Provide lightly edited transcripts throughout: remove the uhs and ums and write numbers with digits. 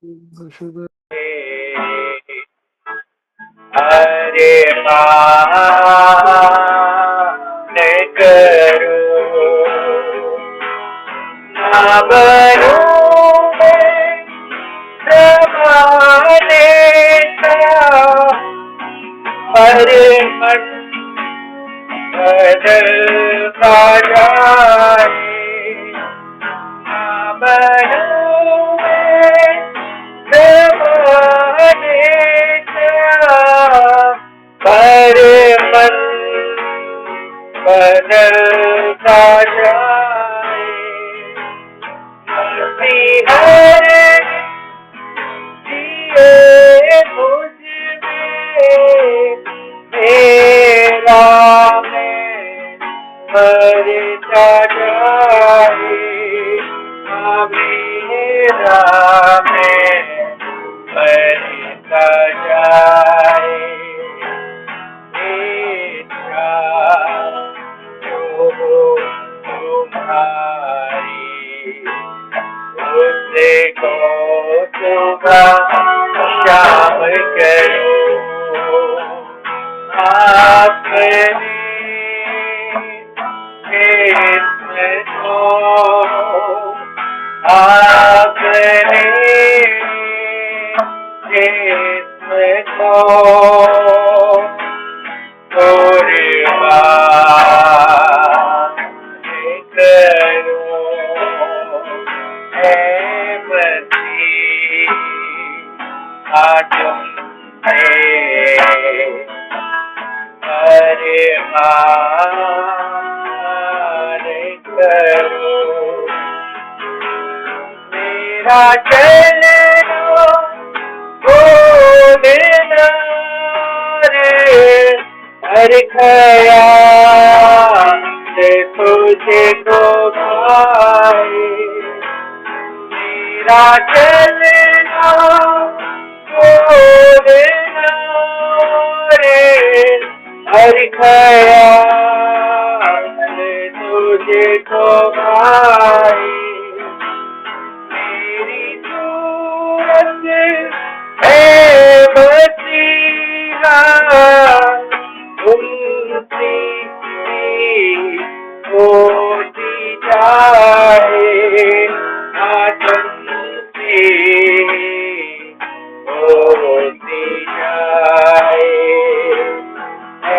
शुभ हरे मान करो न बनूं मैं ज़माने का पर मन बदलता जाए न बनूं मैं ज़माने का पर मन बदलता जाए मसीहर जिए मुझ में मेरा मैं मरता जाए मेरा मैं मरता जाए इच्छा जो तुम्हारी उसको सुबह शाम करो आपने इसको आपने इसको कुर्बान करो है मसीह तुमसे अरमान करो मेरा चलना बोलना रे हर ख्याल तुझको भाए मेरा चलना बोलना रे हर ख्याल तुझको भाए मेरी सूरत है मसीहा तुमसी होती जाए तुमसी होती जाए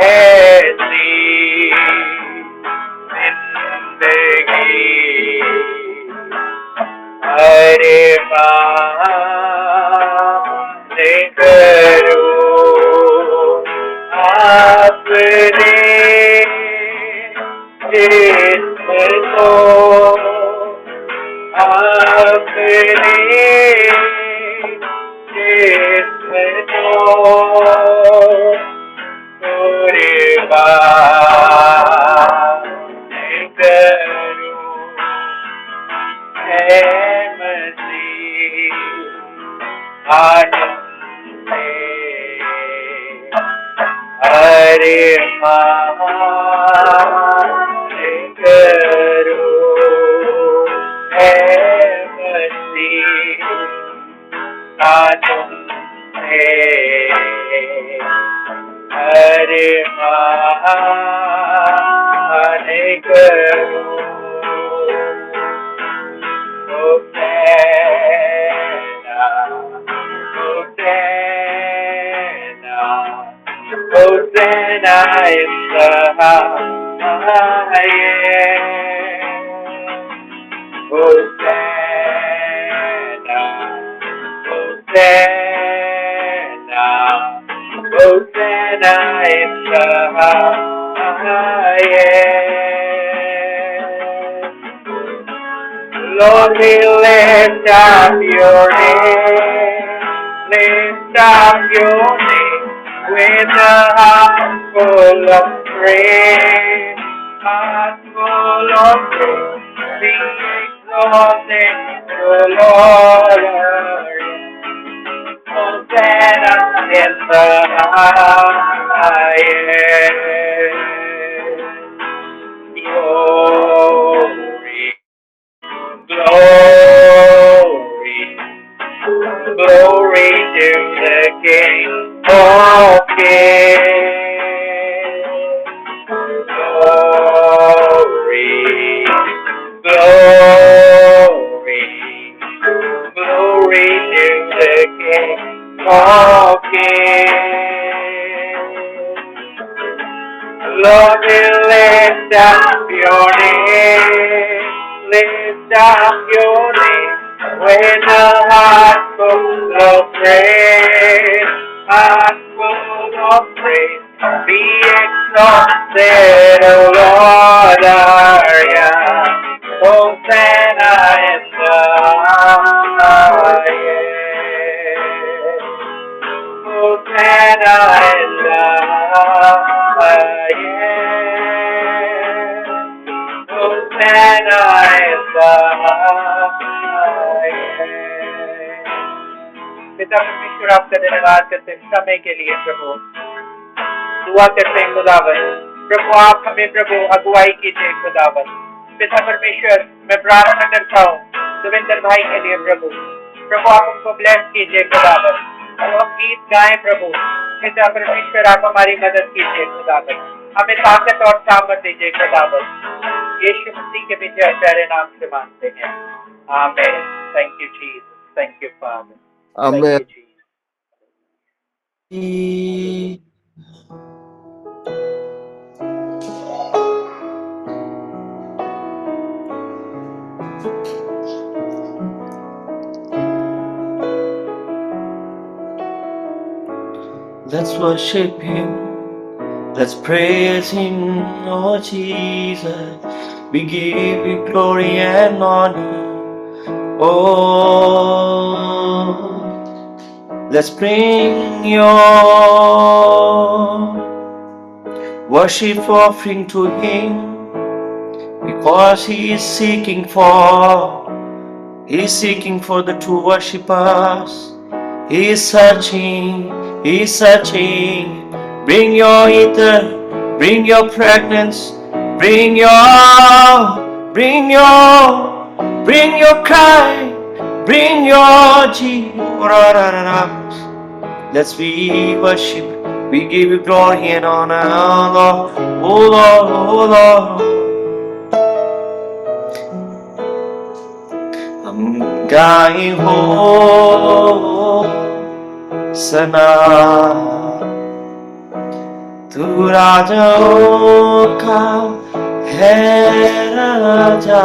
ऐसी जिंदगी हरे मान करो आपने जिसको आपने जिसको कुर्बान करो है मसीह तुमसे अरमान करो है मसीह तुमसे अरमान करो Hosanna, Hosanna, Hosanna in the highest. Hosanna, Hosanna, Hosanna in the highest. Lord, we lift up your name with a heart full of praise, heart full of praise. Be exalted, O Lord, Hosanna in the highest. Glory, glory, Glory to the King of Kings. Glory, glory, glory to the King of Kings. Lord, we lift up your name, lift up your name, with a heart full of praise, heart full of praise. Be exalted, O Lord, our God. Hosanna in the highest. Hosanna in the highest. Hosanna in the highest. पिता परमेश्वर आपका धन्यवाद करते हैं समय के लिए प्रभु दुआ करते हैं खुदावन प्रभु आप हमें प्रभु अगुवाई कीजिए खुदावन पिता परमेश्वर मैं प्रार्थना करता हूँ सुविंदर भाई के लिए प्रभु प्रभु आप उनको ब्लेस कीजिए खुदावन और हम गीत गाएं प्रभु पिता परमेश्वर आप हमारी मदद कीजिए खुदावन हमें ताकत और सामर्थ दीजिए खुदावन यीशु मसीह के विजय प्यारे नाम से मांगते हैं आमीन thank you Jesus thank you father Amen. Let's worship Him. Let's praise Him, oh Jesus. We give you glory and honor. Oh, let's bring your worship offering to Him, because He is seeking for the true worshippers. He is searching. Bring your ether, bring your pregnance, bring your cry, bring your Jesus. Let's be worship. We give you glory and honor, Lord. Oh Lord, oh Lord. I'm dying Hosanna. तू राजाओं का है राजा,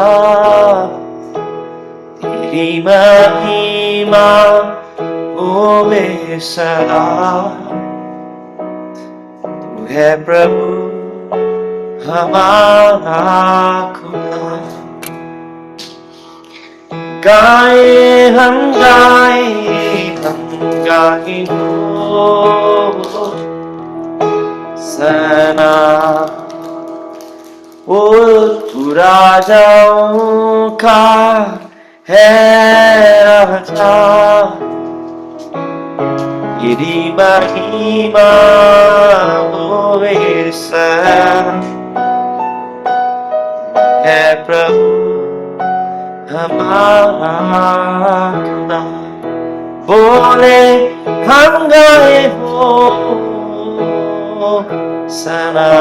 तेरी महिमा होवे सदा। तू है प्रभु हमारा खुदा। गाए हम गाए सना। ओ तू राजाओं का है राजा, तेरी महिमा होवे सना। है प्रभु हमारा खुदा। बोले हम गाए हो सना।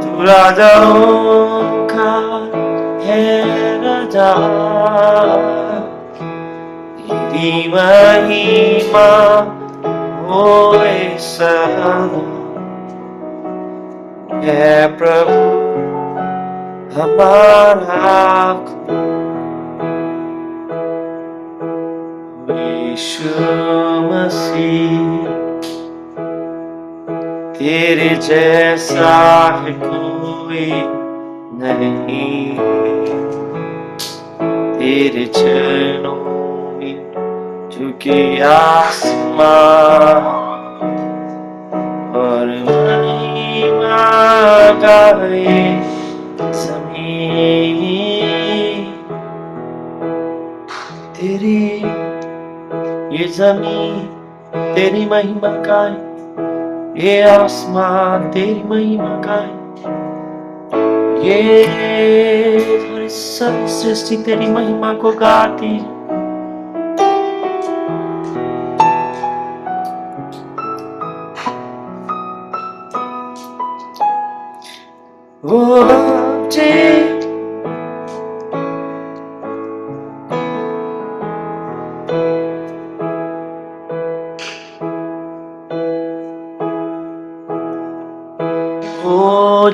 तू राजाओं का है राजा, तेरी महिमा होए सना। है प्रभु हमारा यीशु मसीह, तेरे जैसा है कोई नहीं। तेरे चरणों में झुके आसमान और महिमा गाए ज़मीन। तेरी ये ज़मीन तेरी महिमा गाए, ये आसमान तेरी महिमा गाए। ये सारी सृष्टि तेरी महिमा को गाती।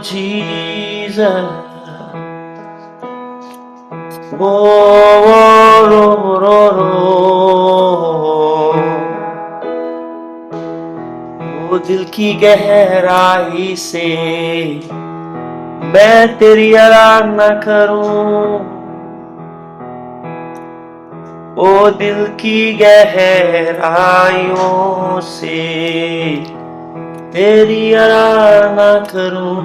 Jesus. Oh, वो दिल की गहराई से मैं तेरी आराधना करूं, ओ दिल की गहराइयों से तेरी आराधना करूं।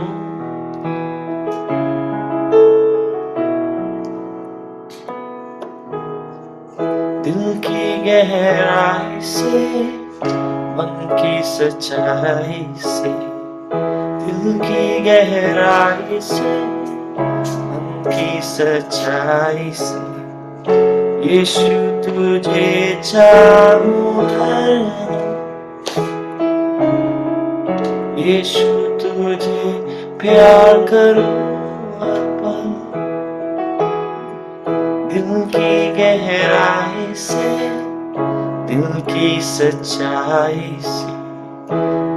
दिल की गहराई से, मन की सच्चाई से, दिल की गहराई से, मन की सच्चाई से, यीशु तुझे चाहूं हर, यीशु तुझे प्यार करूं हर पल। दिल की गहराई से, दिल की सच्चाई से,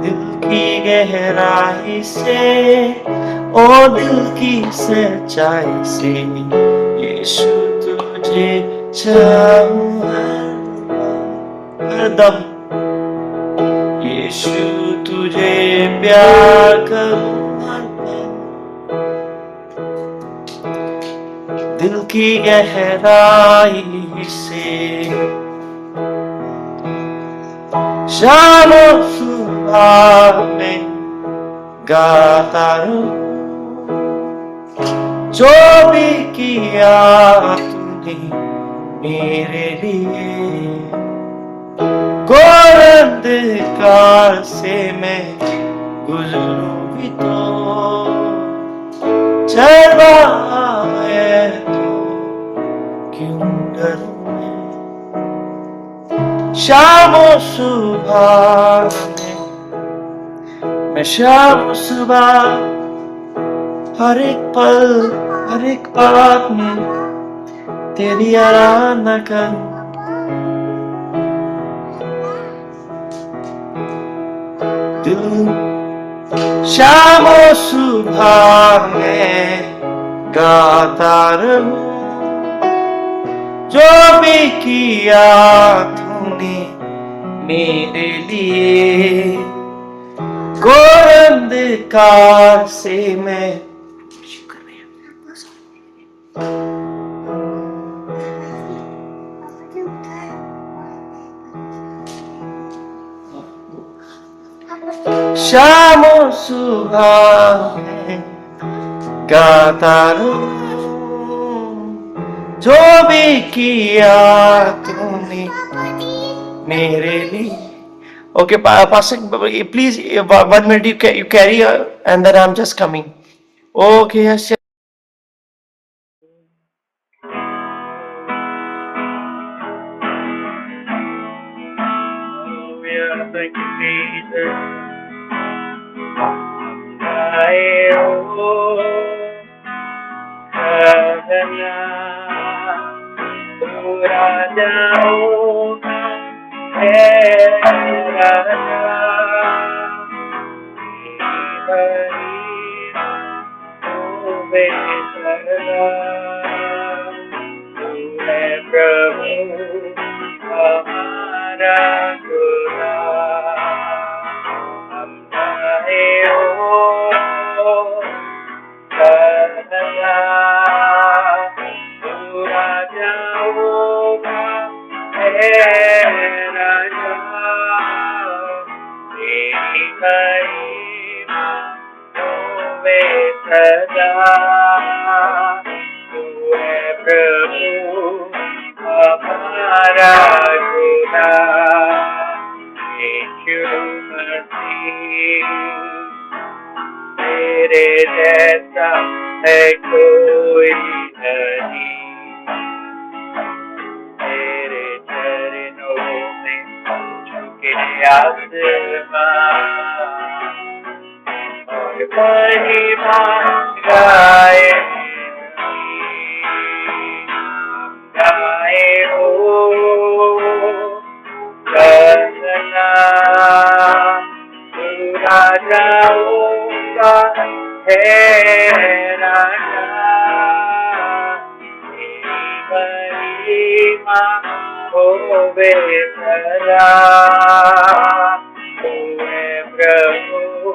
दिल की गहराई से, ओ दिल की सच्चाई से, यीशु तुझे चाहूं हरदम, यीशु तुझे प्यार करूं हर पल। दिल की गहराई से शाम सुबह में गाता रहूं, जो भी किया तूने मेरे लिए, घोर अंधकार से मैं गुजरूं भी तो चलवाए तो क्यों डरूं मैं। शाम सुबह में, मैं शाम सुबह हर एक पल, हर एक बात में तेरी आराधना करूं। दिल शाम सुबह में गाता रहूं, जो भी किया तूने मेरे लिए, घोर अंधकार से मैं शाम सुबह में गाता रहूं, जो भी किया तूने मेरे लिए. Okay, Pastor, please, 1 minute you carry and then I'm just coming. Okay, yes. Hallelujah. Thank you, Jesus. हे राजा महिमा होवे सदा तू है प्रभु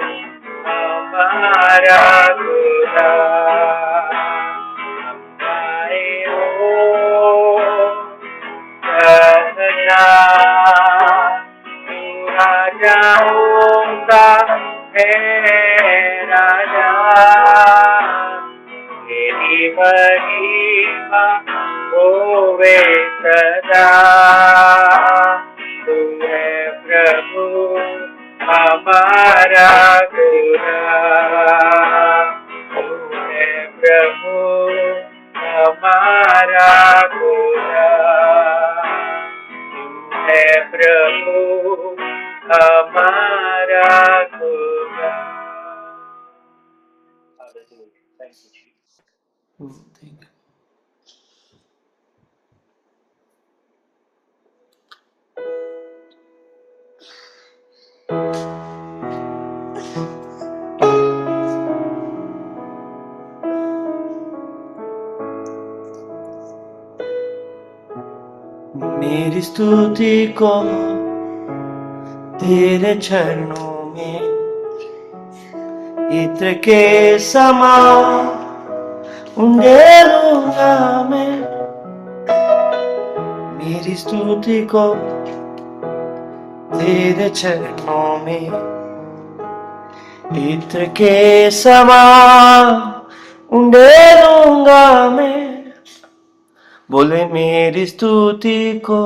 हमारा खुदा हमारे हो कहना तू राजा होगा हे राजा तेरी महिमा होवे सदा तू है प्रभु हमारा खुदा तू है प्रभु हमारा खुदा तू है प्रभु हमारा खुदा। Thank you, Jesus. Thank you. मेरी स्तुति को तेरे चरणों में इत्र के समान उंडेलूंगा मैं। मेरी स्तुति को तेरे चरणों में इत्र के समान उंडेलूंगा मैं। बोले मेरी स्तुति को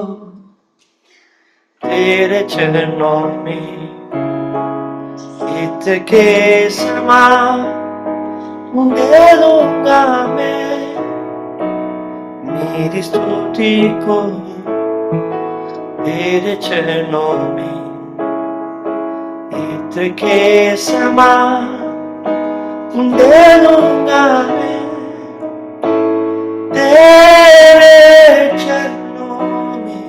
तेरे चरणों में इत्र के समान उंडेलूंगा मैं। मेरी स्तुति को तेरे चरणों में इत्र के समान उंडेलूंगा मैं। तेरे चरणों में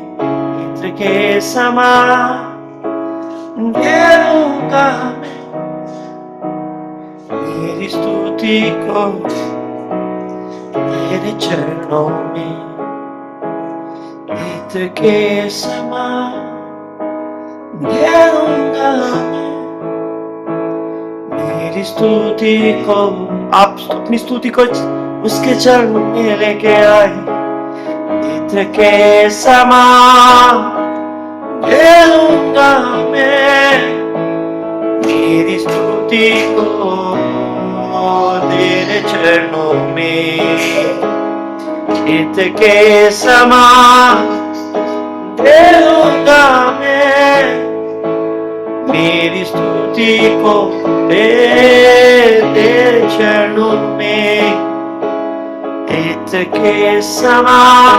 इत्र के समान उंडेलूंगा मैं। मेरी स्तुति को तेरे चरणों में इत्र के समान उंडेलूंगा मैं। मेरी स्तुति को आप अपनी स्तुति को उसके चरणों में लेके आए। इत्र के समान उंडेलूंगा मैं। मेरी स्तुति को तेरे चरणों में इत्र के समान उंडेलूंगा मैं। मेरी स्तुति को तेरे चरणों में इत्र के समान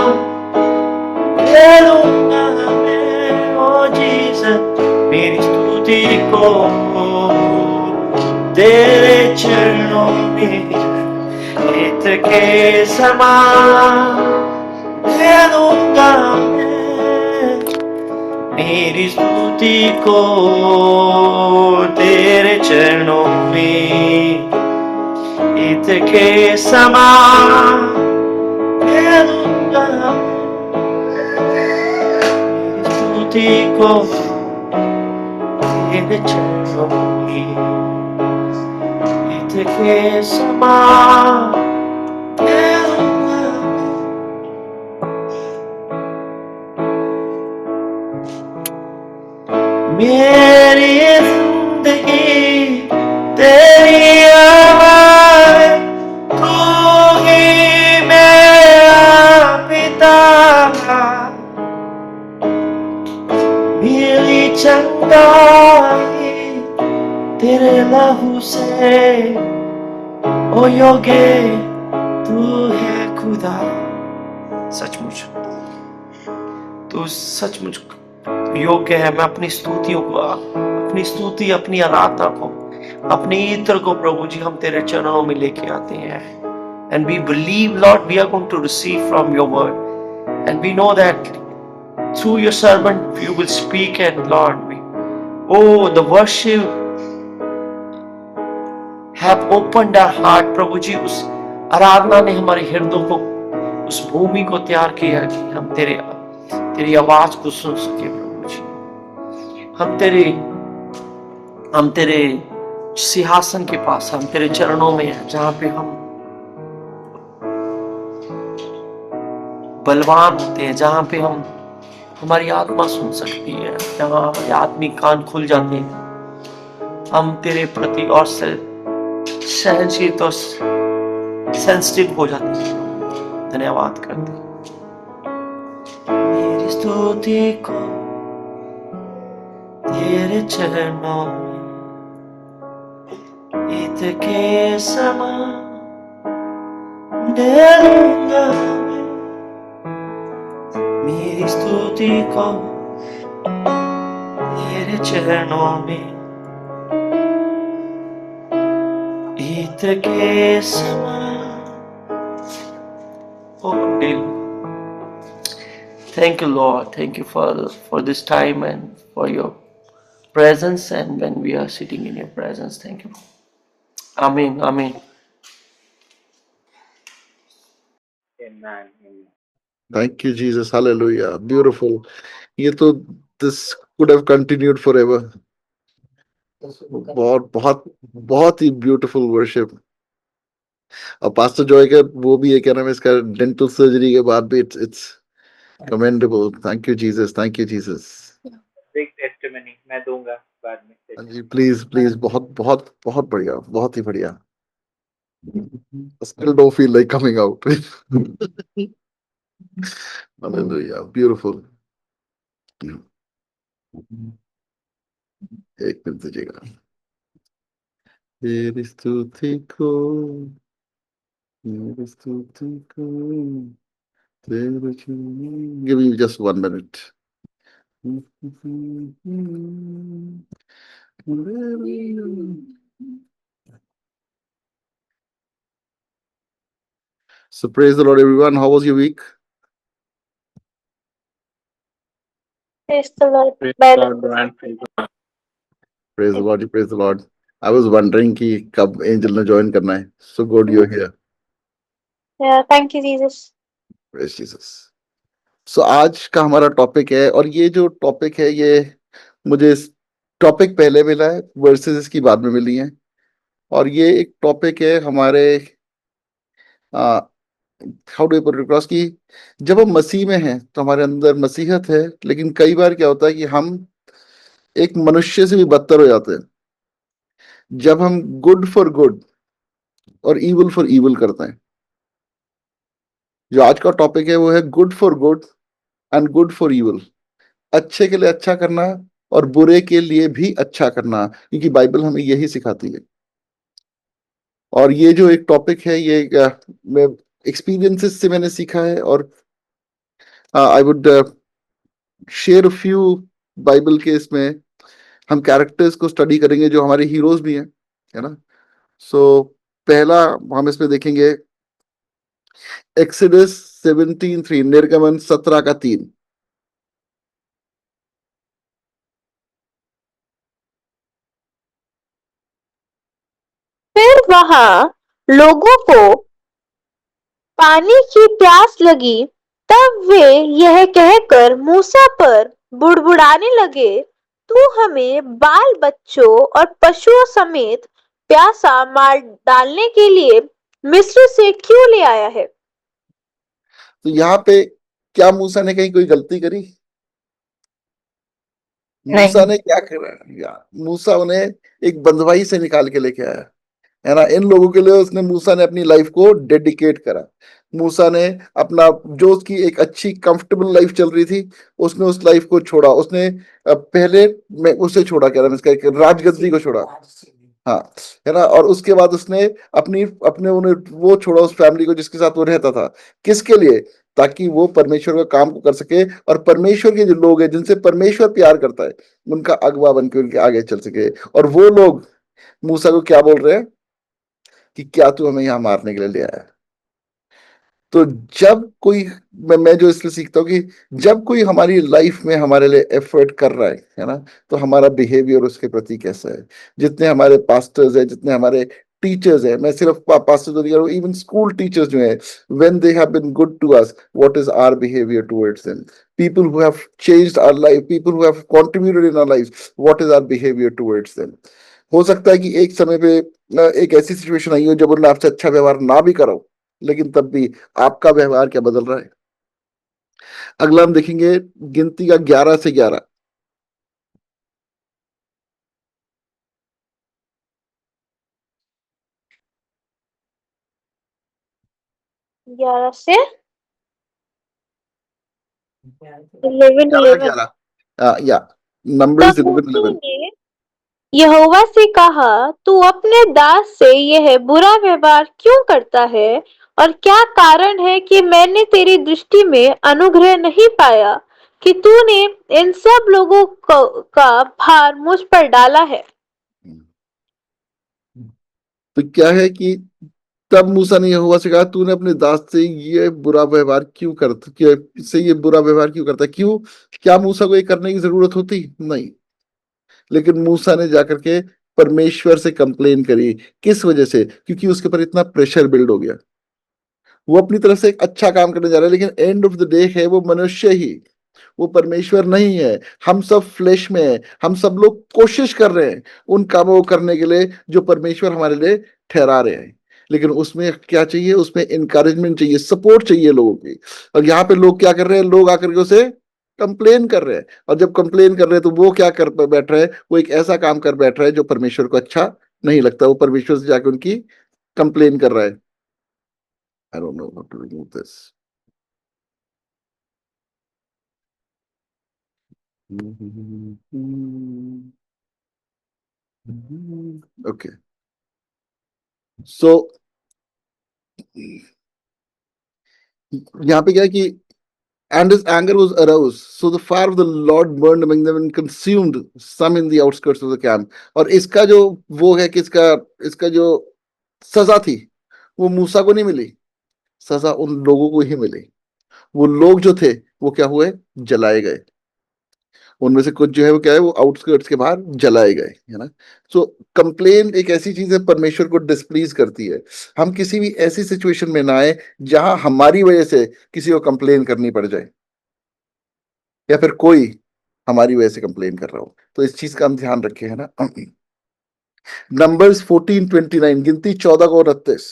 उंडेलूंगा मैं। ओ जीसस मेरी स्तुति को तेरे चरणों में इत्र के समान उंडेलूंगा मैं। मेरी स्तुति को तेरे चरणों में इत्र के समान उंडेलूंगा मैं। मेरी स्तुति को तेरे चरणों में इत्र के समान उंडेलूंगा मैं। मेरी जिंदगी तेरी आवाज़ तू ही मेरा पिता। मेरी चंगाई तेरे लहू से ओ योगे तू है खुदा। सचमुच तू सचमुच योग्य है। मैं अपनी स्तुतियों को अपनी स्तुति अपनी आराधना को अपने इत्र को प्रभु जी हम तेरे चरणों में लेके आते हैं। And we believe, Lord, we are going to receive from your word. And we know that through your servant you will speak, and Lord, the worship have opened our heart. प्रभु जी, उस आराधना ने हमारे हृदय को, उस भूमि को तैयार किया कि हम तेरी आवाज को सुन सके। प्रभु जी, हम तेरे सिंहासन के पास, हम तेरे चरणों में हैं, जहां पे हम बलवान होते हैं, जहां पे हमारी आत्मा सुन सकती है, जहां हमारे आत्मिक कान खुल जाते हैं, हम तेरे प्रति और सहनशील और सेंसिटिव हो जाते हैं। धन्यवाद करते हैं। मेरी स्तुति को तेरे चरणों में ईद के समान दे दूंगा मैं। मेरी स्तुति को तेरे चरणों में ईद के समान। Thank you, Lord. Thank you for this time and for your presence, and when we are sitting in your presence. Thank you. Amen. Amen. Amen. Thank you, Jesus. Hallelujah. Beautiful. ये तो this could have continued forever. बहुत बहुत बहुत ही beautiful worship. और pastor Joy का वो भी है, क्या नाम है इसका, डेंटल सर्जरी के बाद भी it's commendable. Thank you Jesus, thank you Jesus. Big testimony मैं दूंगा बाद में। जी प्लीज प्लीज, बहुत बहुत बहुत बढ़िया, बहुत ही बढ़िया। Still don't feel like coming out. Hallelujah. Beautiful. एक मिनट दीजिएगा। तेरी स्तुति को, तेरी स्तुति को, तेरे चरणों- Give me just 1 minute. So praise the Lord, everyone. How was your week? Praise the Lord. Praise the Lord. Praise the Lord. I was wondering कि कब एंजल ने ज्वाइन करना है. So good you're here. Yeah, thank you, Jesus. Praise Jesus. So आज का हमारा topic है, और ये जो टॉपिक है ये मुझे टॉपिक पहले मिला है, वर्सेस इसकी बाद में मिली है। और ये एक टॉपिक है हमारे हाउ डू पुट अक्रॉस की जब हम मसीह में हैं तो हमारे अंदर मसीहत है, लेकिन कई बार क्या होता है कि हम एक मनुष्य से भी बदतर हो जाते हैं जब हम गुड फॉर गुड और इवल फॉर इवल करते हैं। जो आज का टॉपिक है वो है good for good and good for evil. अच्छे के लिए अच्छा करना और बुरे के लिए भी अच्छा करना, क्योंकि बाइबल हमें यही सिखाती है। और ये जो एक टॉपिक है ये मैं एक्सपीरियंसेस से मैंने सीखा है, और I would share few Bible के इसमें हम कैरेक्टर्स को स्टडी करेंगे जो हमारे हीरोज भी हैं, है ना। सो पहला हम इसमें देखेंगे एक्सोडस 17:3, निर्गमन 17:3। फिर वहां लोगों को पानी की प्यास लगी, तब वे यह कहकर मूसा पर बुड़बुड़ाने लगे, तू हमें बाल बच्चों और पशुओं समेत प्यासा मार डालने के लिए मिस्र से क्यों ले आया है? तो यहाँ पे क्या मूसा ने कहीं कोई गलती करी? मूसा ने क्या करा यार? मूसा उन्हें एक बंधुआई से निकाल के लेके आया, है ना। इन लोगों के लिए उसने मूसा ने अपनी लाइफ को डेडिकेट करा। मूसा ने अपना जो उसकी एक अच्छी कंफर्टेबल लाइफ चल रही थी, उसने उस लाइफ को छोड़ा। उसने पहले मैं उसे छोड़ा, क्या नाम इसका, एक राजगद्दी को छोड़ा, हाँ, है ना। और उसके बाद उसने अपने उन्हें वो छोड़ा, उस फैमिली को जिसके साथ वो रहता था। किसके लिए? ताकि वो परमेश्वर का काम को कर सके, और परमेश्वर के जो लोग हैं जिनसे परमेश्वर प्यार करता है उनका अगवा बन के उनके आगे चल सके। और वो लोग मूसा को क्या बोल रहे हैं कि क्या तू हमें यहाँ मारने के लिए ले आया? तो जब कोई मैं जो इसलिए सीखता हूँ कि जब कोई हमारी लाइफ में हमारे लिए एफर्ट कर रहा है ना, तो हमारा बिहेवियर उसके प्रति कैसा है। जितने हमारे पास्टर्स हैं, जितने हमारे टीचर्स हैं, मैं सिर्फ पास्टर तो नहीं कह रहा हूँ, इवन स्कूल टीचर्स जो हैं, when they have been good to us, what is our behaviour towards them? People who have changed our life, people who have contributed in our life, what is our behaviour towards them? हो सकता है कि एक समय पे एक ऐसी situation आई हो जब उन्होंने आपसे अच्छा व्यवहार ना भी करा हो, लेकिन तब भी आपका व्यवहार क्या बदल रहा है? अगला हम देखेंगे गिनती का 11 से 11। 11 से 11 11 11। 11 या नंबर्स तब 11 मूसा 11। ने यहोवा से कहा, तू अपने दास से यह बुरा व्यवहार क्यों करता है? और क्या कारण है कि मैंने तेरी दृष्टि में अनुग्रह नहीं पाया कि तूने इन सब लोगों का भार मुझ पर डाला है? तो क्या है कि तब मूसा ने यहोवा से कहा, तूने अपने दास से ये बुरा व्यवहार क्यों करता, से ये बुरा व्यवहार क्यों करता? क्यों? क्या मूसा को ये करने की जरूरत होती? नहीं। लेकिन मूसा ने जाकर के परमेश्वर से कंप्लेन करी। किस वजह से? क्योंकि उसके ऊपर इतना प्रेशर बिल्ड हो गया। वो अपनी तरफ से एक अच्छा काम करने जा रहा है, लेकिन एंड ऑफ द डे है वो मनुष्य ही, वो परमेश्वर नहीं है। हम सब फ्लेश में हैं, हम सब लोग कोशिश कर रहे हैं उन कामों को करने के लिए जो परमेश्वर हमारे लिए ठहरा रहे हैं, लेकिन उसमें क्या चाहिए? उसमें इंकरेजमेंट चाहिए, सपोर्ट चाहिए लोगों की। और यहाँ पे लोग क्या कर रहे हैं? लोग आकर के उसे कंप्लेन कर रहे हैं, और जब कंप्लेन कर रहे हैं तो वो क्या कर बैठ रहे हैं? वो एक ऐसा काम कर बैठ रहा है जो परमेश्वर को अच्छा नहीं लगता। वो परमेश्वर से जाकर उनकी कंप्लेन कर रहा है। I don't know how to remove this. Okay, so यहाँ पे क्या है कि and his anger was aroused, so the fire of the Lord burned among them and consumed some in the outskirts of the camp। और इसका जो वो है कि इसका इसका जो सजा थी वो मूसा को नहीं मिली, सजा उन लोगों को ही मिली। वो लोग जो थे वो क्या हुए? जलाए गए। उनमें से कुछ जो है वो क्या है, वो आउटस्कर्ट्स के बाहर जलाए गए, है ना। सो कंप्लेन एक ऐसी चीज है, परमेश्वर को डिस्प्लीज करती है। हम किसी भी ऐसी सिचुएशन में ना आए जहां हमारी वजह से किसी को कंप्लेन करनी पड़ जाए, या फिर कोई हमारी वजह से कंप्लेन कर रहा हो। तो इस चीज का हम ध्यान रखें, है ना। नंबर्स 14:29, गिनती 14:29।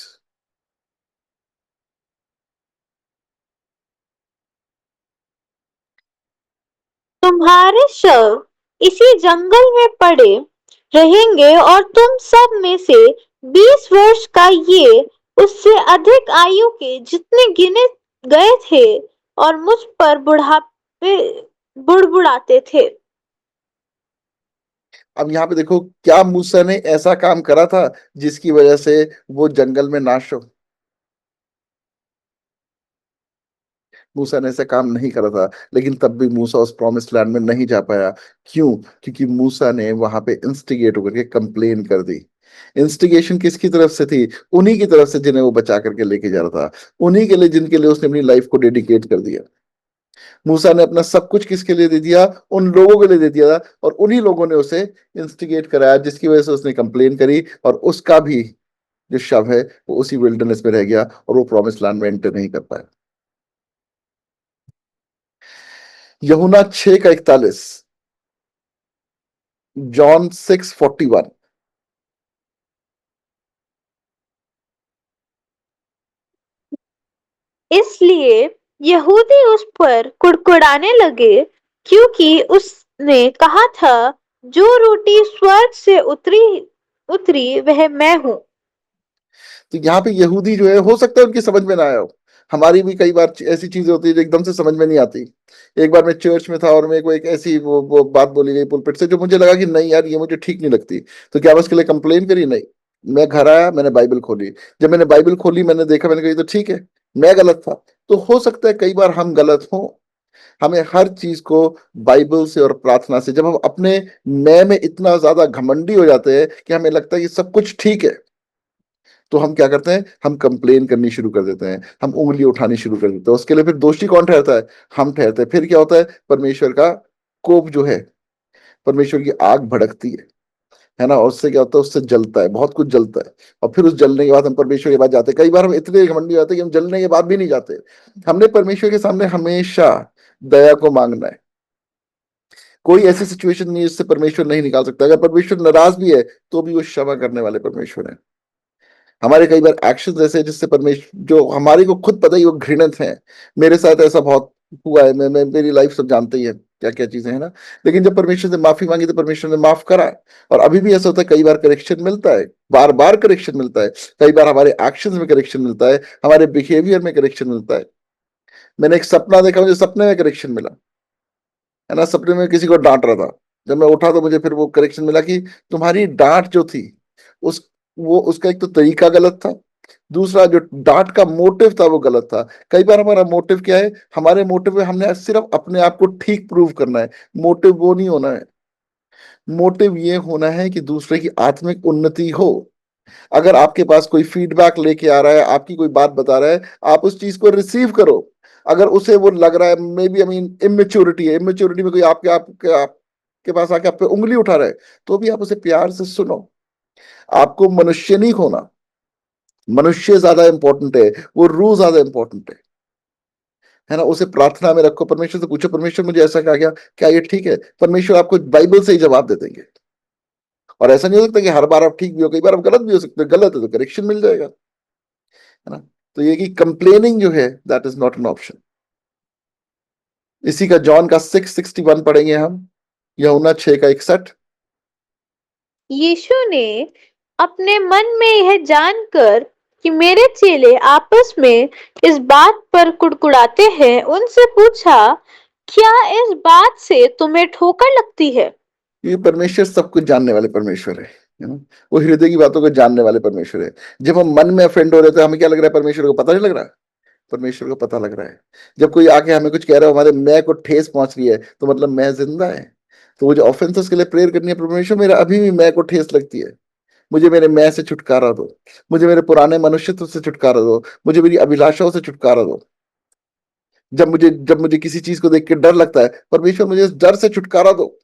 तुम्हारे शव इसी जंगल में पड़े रहेंगे और तुम सब में से 20 वर्ष का ये उससे अधिक आयु के जितने गिने गए थे और मुझ पर बुढ़ापे बुड़बुड़ाते थे। अब यहाँ पे देखो, क्या मूसा ने ऐसा काम करा था जिसकी वजह से वो जंगल में नाश हो? मूसा ने ऐसा काम नहीं करा था, लेकिन तब भी मूसा उस प्रॉमिस्ड लैंड में नहीं जा पाया। क्यों? क्योंकि मूसा ने वहां पे इंस्टिगेट होकर के कंप्लेन कर दी। इंस्टिगेशन किसकी तरफ से थी? उन्हीं की तरफ से जिन्हें वो बचा करके लेके जा रहा था, उन्हीं के लिए जिनके लिए उसने अपनी लाइफ को डेडिकेट कर दिया। मूसा ने अपना सब कुछ किसके लिए दे दिया? उन लोगों के लिए दे दिया था, और उन्हीं लोगों ने उसे इंस्टिगेट कराया, जिसकी वजह से उसने कंप्लेन करी, और उसका भी जो शव है वो उसी विल्डरनेस में रह गया, और वो प्रॉमिस लैंड में एंटर नहीं कर पाया। यूहन्ना 6:41, जॉन 6:41। इसलिए यहूदी उस पर कुड़कुड़ाने लगे, क्योंकि उसने कहा था, जो रोटी स्वर्ग से उतरी उतरी वह मैं हूँ। तो यहाँ पे यहूदी जो है, हो सकता है उनकी समझ में ना आया हो। हमारी भी कई बार ऐसी चीजें होती है जो एकदम से समझ में नहीं आती। एक बार मैं चर्च में था और मेरे को एक ऐसी वो बात बोली गई पुलपिट से, जो मुझे लगा कि नहीं यार, ये मुझे ठीक नहीं लगती। तो क्या मैं उसके लिए कंप्लेन करी? नहीं। मैं घर आया, मैंने बाइबल खोली। जब मैंने बाइबल खोली, मैंने देखा, मैंने कहा ये तो ठीक है, मैं गलत था। तो हो सकता है कई बार हम गलत हों। हमें हर चीज को बाइबल से और प्रार्थना से, जब हम अपने मैं में इतना ज्यादा घमंडी हो जाते हैं कि हमें लगता है कि सब कुछ ठीक है, तो हम क्या करते हैं? हम कंप्लेन करनी शुरू कर देते हैं, हम उंगली उठानी शुरू कर देते हैं। उसके लिए फिर दोषी कौन ठहरता है? हम ठहरते हैं। फिर क्या होता है? परमेश्वर का कोप जो है, परमेश्वर की आग भड़कती है। है ना, और उससे क्या होता है, उससे जलता है, बहुत कुछ जलता है। और फिर उस जलने के बाद हम परमेश्वर के पास जाते हैं। कई बार हम इतने घमंडी हो जाते हैं कि हम जलने के बाद भी नहीं जाते। हमने परमेश्वर के सामने हमेशा दया को मांगना है। कोई ऐसी सिचुएशन नहीं है जिससे परमेश्वर नहीं निकाल सकता। अगर परमेश्वर नाराज भी है तो भी वो क्षमा करने वाले परमेश्वर है। हमारे कई बार एक्शन ऐसे हैं जिससे परमेश्वर, जो हमारे को खुद पता ही वो घृणित है। मेरे साथ ऐसा बहुत हुआ है। मैं मेरी लाइफ सब जानते ही है क्या क्या चीजें है ना। लेकिन जब परमेश्वर से माफी मांगी तो परमेश्वर ने माफ करा। और अभी भी ऐसा होता है, कई बार करेक्शन मिलता है, बार बार करेक्शन मिलता है। कई बार हमारे एक्शन में करेक्शन मिलता है, हमारे बिहेवियर में करेक्शन मिलता है। मैंने एक सपना देखा, मुझे सपने में करेक्शन मिला, है ना। सपने में किसी को डांट रहा था। जब मैं उठा तो मुझे फिर वो करेक्शन मिला कि तुम्हारी डांट जो थी, उस वो उसका एक तो तरीका गलत था, दूसरा जो डांट का मोटिव था वो गलत था। कई बार हमारा मोटिव क्या है, हमारे मोटिव में हमने सिर्फ अपने आप को ठीक प्रूव करना है। मोटिव वो नहीं होना है। मोटिव ये होना है कि दूसरे की आत्मिक उन्नति हो। अगर आपके पास कोई फीडबैक लेके आ रहा है, आपकी कोई बात बता रहा है, आप उस चीज को रिसीव करो। अगर उसे वो लग रहा है may be, I mean immaturity है, इमेच्योरिटी में कोई आपके पास आके आप पे उंगली उठा रहा है, तो भी आप उसे प्यार से सुनो। आपको मनुष्य नहीं खोना। मनुष्य ज्यादा इंपॉर्टेंट है, वो रूह ज्यादा इंपॉर्टेंट है ना। उसे प्रार्थना में रखो, परमेश्वर से पूछो, परमेश्वर मुझे ऐसा कहा गया, क्या ये ठीक है? परमेश्वर आपको बाइबल से ही जवाब दे देंगे। और ऐसा नहीं हो सकता कि हर बार आप ठीक भी हो, कई बार आप गलत भी हो सकते हो। गलत है तो करेक्शन मिल जाएगा, है ना। तो ये कि कंप्लेनिंग जो है, that is not an option. इसी का जॉन का 6:61 पढ़ेंगे हम, यूहन्ना 6:61। यीशु ने अपने मन में यह जानकर कि मेरे चेले आपस में इस बात पर कुड़कुड़ाते हैं, उनसे पूछा, क्या इस बात से तुम्हें ठोकर लगती है? ये परमेश्वर सब कुछ जानने वाले परमेश्वर है ना। वो हृदय की बातों को जानने वाले परमेश्वर है। जब हम मन में ऑफेंड हो रहे थे, हमें क्या लग रहा है? परमेश्वर को पता नहीं लग रहा? परमेश्वर को पता लग रहा है। जब कोई आके हमें कुछ कह रहा है, हमारे मैं को ठेस पहुंच रही है, तो मतलब मैं जिंदा है। तो वो जो ऑफेंसेस के लिए प्रेयर करनी है, परमेश्वर मेरा अभी भी मैं को ठेस लगती है, मुझे मेरे मैं से छुटकारा दो, मुझे मेरे पुराने मनुष्यत्व से छुटकारा दो, मुझे मेरी अभिलाषाओं से छुटकारा दो। जब मुझे किसी चीज को देख के डर लगता है, परमेश्वर मुझे इस डर से छुटकारा दो।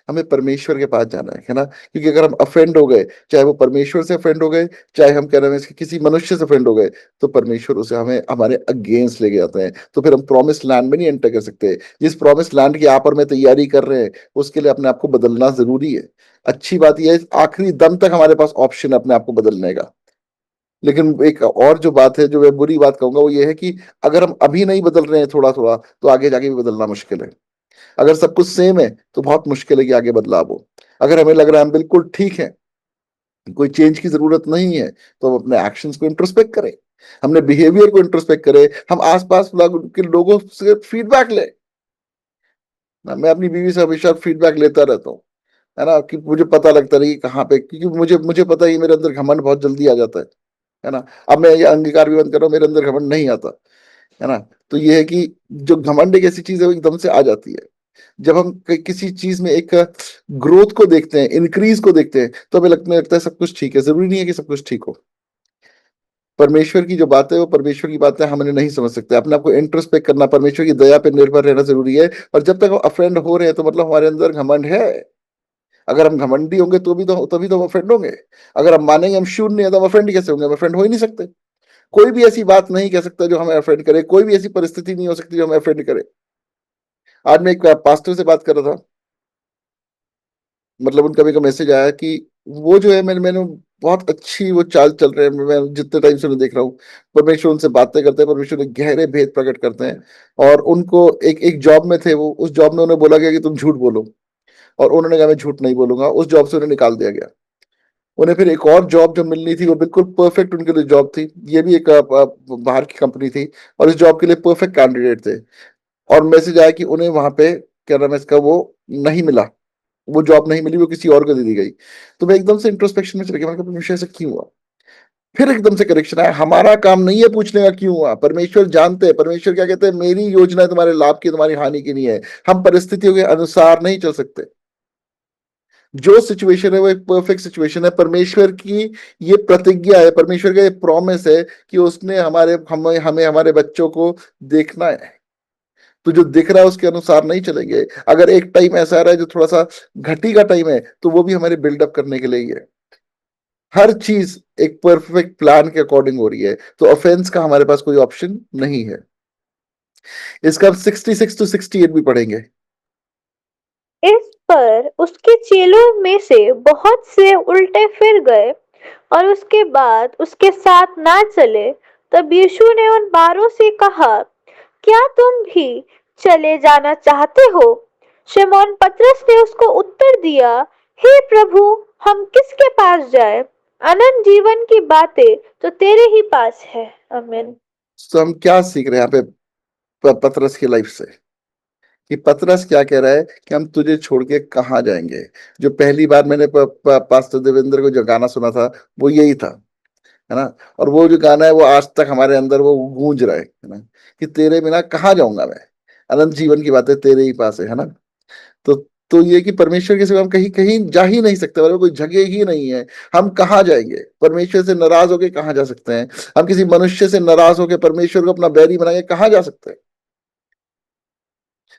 हमें परमेश्वर के पास जाना है ना। क्योंकि अगर हम अफेंड हो गए, चाहे वो परमेश्वर से अफेंड हो गए, चाहे हम कह रहे हैं किसी मनुष्य से अफेंड हो गए, तो परमेश्वर उसे हमें हमारे अगेंस्ट लेके जाते हैं। तो फिर हम प्रॉमिस लैंड में नहीं एंटर कर सकते। जिस प्रॉमिस लैंड की आप और मैं तैयारी कर रहे हैं, उसके लिए अपने आप को बदलना जरूरी है। अच्छी बात यह है, आखिरी दम तक हमारे पास ऑप्शन है अपने आप को बदलने का। लेकिन एक और जो बात है, जो मैं बुरी बात कहूंगा, वो ये है कि अगर हम अभी नहीं बदल रहे हैं थोड़ा थोड़ा, तो आगे जाके भी बदलना मुश्किल है। अगर सब कुछ सेम है तो बहुत मुश्किल है कि आगे बदलाव हो। अगर हमें लग रहा है हम बिल्कुल ठीक है, कोई चेंज की जरूरत नहीं है, तो हम अपने एक्शंस को इंट्रोस्पेक्ट करें, हमने बिहेवियर को इंट्रोस्पेक्ट करें, हम आसपास के लोगों से फीडबैक लें ना। मैं अपनी बीवी से हमेशा फीडबैक लेता रहता हूँ, है ना, कि मुझे पता लगता रही कहाँ पे, क्योंकि मुझे मुझे पता ही मेरे अंदर घमंड बहुत जल्दी आ जाता है ना। अब मैं ये अंगीकार भी बंद कर रहा हूँ, मेरे अंदर घमंड नहीं आता, है ना। तो ये है कि जो घमंड एक ऐसी चीज है, वो एकदम से आ जाती है। जब हम किसी चीज में एक ग्रोथ को देखते हैं, इंक्रीज को देखते हैं, तो हमें लगता है सब कुछ ठीक है। जरूरी नहीं है कि सब कुछ ठीक हो। परमेश्वर की जो बातें, वो परमेश्वर की बातें हमने नहीं समझ सकते। अपने आपको इंट्रोस्पेक्ट करना, परमेश्वर की दया पर निर्भर रहना जरूरी है। और जब तक हम अफेंड हो रहे हैं, तो मतलब हमारे अंदर घमंड है। अगर हम घमंडी होंगे तो भी तो तभी तो हम अफेंड होंगे। अगर हम मानेंगे हम शून्य है, तो हम अफेंड कैसे होंगे? हम अफेंड हो ही नहीं सकते। कोई भी ऐसी बात नहीं कह सकता जो हमें अफेंड करे, कोई भी ऐसी परिस्थिति नहीं हो सकती जो हमें अफेंड करे। आज मैं एक पास्टर से बात कर रहा था, मतलब उनका भी एक मैसेज आया कि वो जो है, मैंने बहुत अच्छी वो चाल चल रहे हैं, मैं जितने टाइम से उन्हें देख रहा हूँ, परमेश्वर उनसे बातें करते हैं, परमेश्वर ने गहरे भेद प्रकट करते हैं। और उनको एक एक जॉब में थे, वो उस जॉब में उन्हें बोला गया कि तुम झूठ बोलो, और उन्होंने कहा मैं झूठ नहीं बोलूंगा। उस जॉब से उन्हें निकाल दिया गया। उन्हें फिर एक और जॉब जो मिलनी थी, वो बिल्कुल परफेक्ट उनके लिए जॉब थी। ये भी एक बाहर की कंपनी थी, और इस जॉब के लिए परफेक्ट कैंडिडेट थे। और मैसेज आया कि उन्हें वहां पे, क्या नाम है इसका, वो नहीं मिला, वो जॉब नहीं मिली, वो किसी और को दे दी गई। तो मैं एकदम से इंट्रोस्पेक्शन में चले गया, मैंने कहा परमेश्वर ऐसा क्यों हुआ? फिर एकदम से करेक्शन आया, हमारा काम नहीं है पूछने का क्यों हुआ, परमेश्वर जानते हैं। परमेश्वर क्या कहते हैं? मेरी योजना तुम्हारे लाभ की, तुम्हारी हानि की नहीं है। हम परिस्थितियों के अनुसार नहीं चल सकते। जो सिचुएशन है वो एक परफेक्ट सिचुएशन है। परमेश्वर की ये प्रतिज्ञा है, परमेश्वर का ये प्रॉमिस है कि उसने हमें हमारे बच्चों को देखना है। तो जो दिख रहा है उसके अनुसार नहीं चलेंगे। अगर एक टाइम ऐसा आ रहा है जो थोड़ा सा घटी का टाइम है, तो वो भी हमारे बिल्डअप करने के लिए ही है। हर चीज एक परफेक्ट प्लान के अकॉर्डिंग हो रही है, तो ऑफेंस का हमारे पास कोई ऑप्शन नहीं है। इसका हम 66 to 68 भी पढ़ेंगे। इस पर उसके चेलों में से बहुत से उल्टे फिर गए और उसके बाद उसके साथ ना चले। तब यीशु ने उन 12 से कहा, क्या तुम भी चले जाना चाहते हो? शमौन पतरस ने उसको उत्तर दिया, हे प्रभु, हम किसके पास जाए? अनंत जीवन की बातें तो तेरे ही पास है। आमीन। तो हम क्या सीख रहे हैं यहाँ पे पतरस की लाइफ से, कि पतरस क्या कह रहा है कि हम तुझे छोड़ के कहाँ जाएंगे। जो पहली बार मैंने पास्टर देवेंद्र को जो गाना सुना था, वो यही था, है ना। और वो जो गाना है वो आज तक हमारे अंदर वो गूंज रहा है ना, कि तेरे बिना कहाँ जाऊंगा मैं, अनंत जीवन की बातें तेरे ही पास है ना। तो तो ये कि परमेश्वर के सिवा हम कहीं कहीं जा ही नहीं सकते, मतलब कोई जगह ही नहीं है। हम कहाँ जाएंगे? परमेश्वर से नाराज होके कहाँ जा सकते हैं? हम किसी मनुष्य से नाराज होकर परमेश्वर को अपना बैरी बना के कहाँ जा सकते हैं?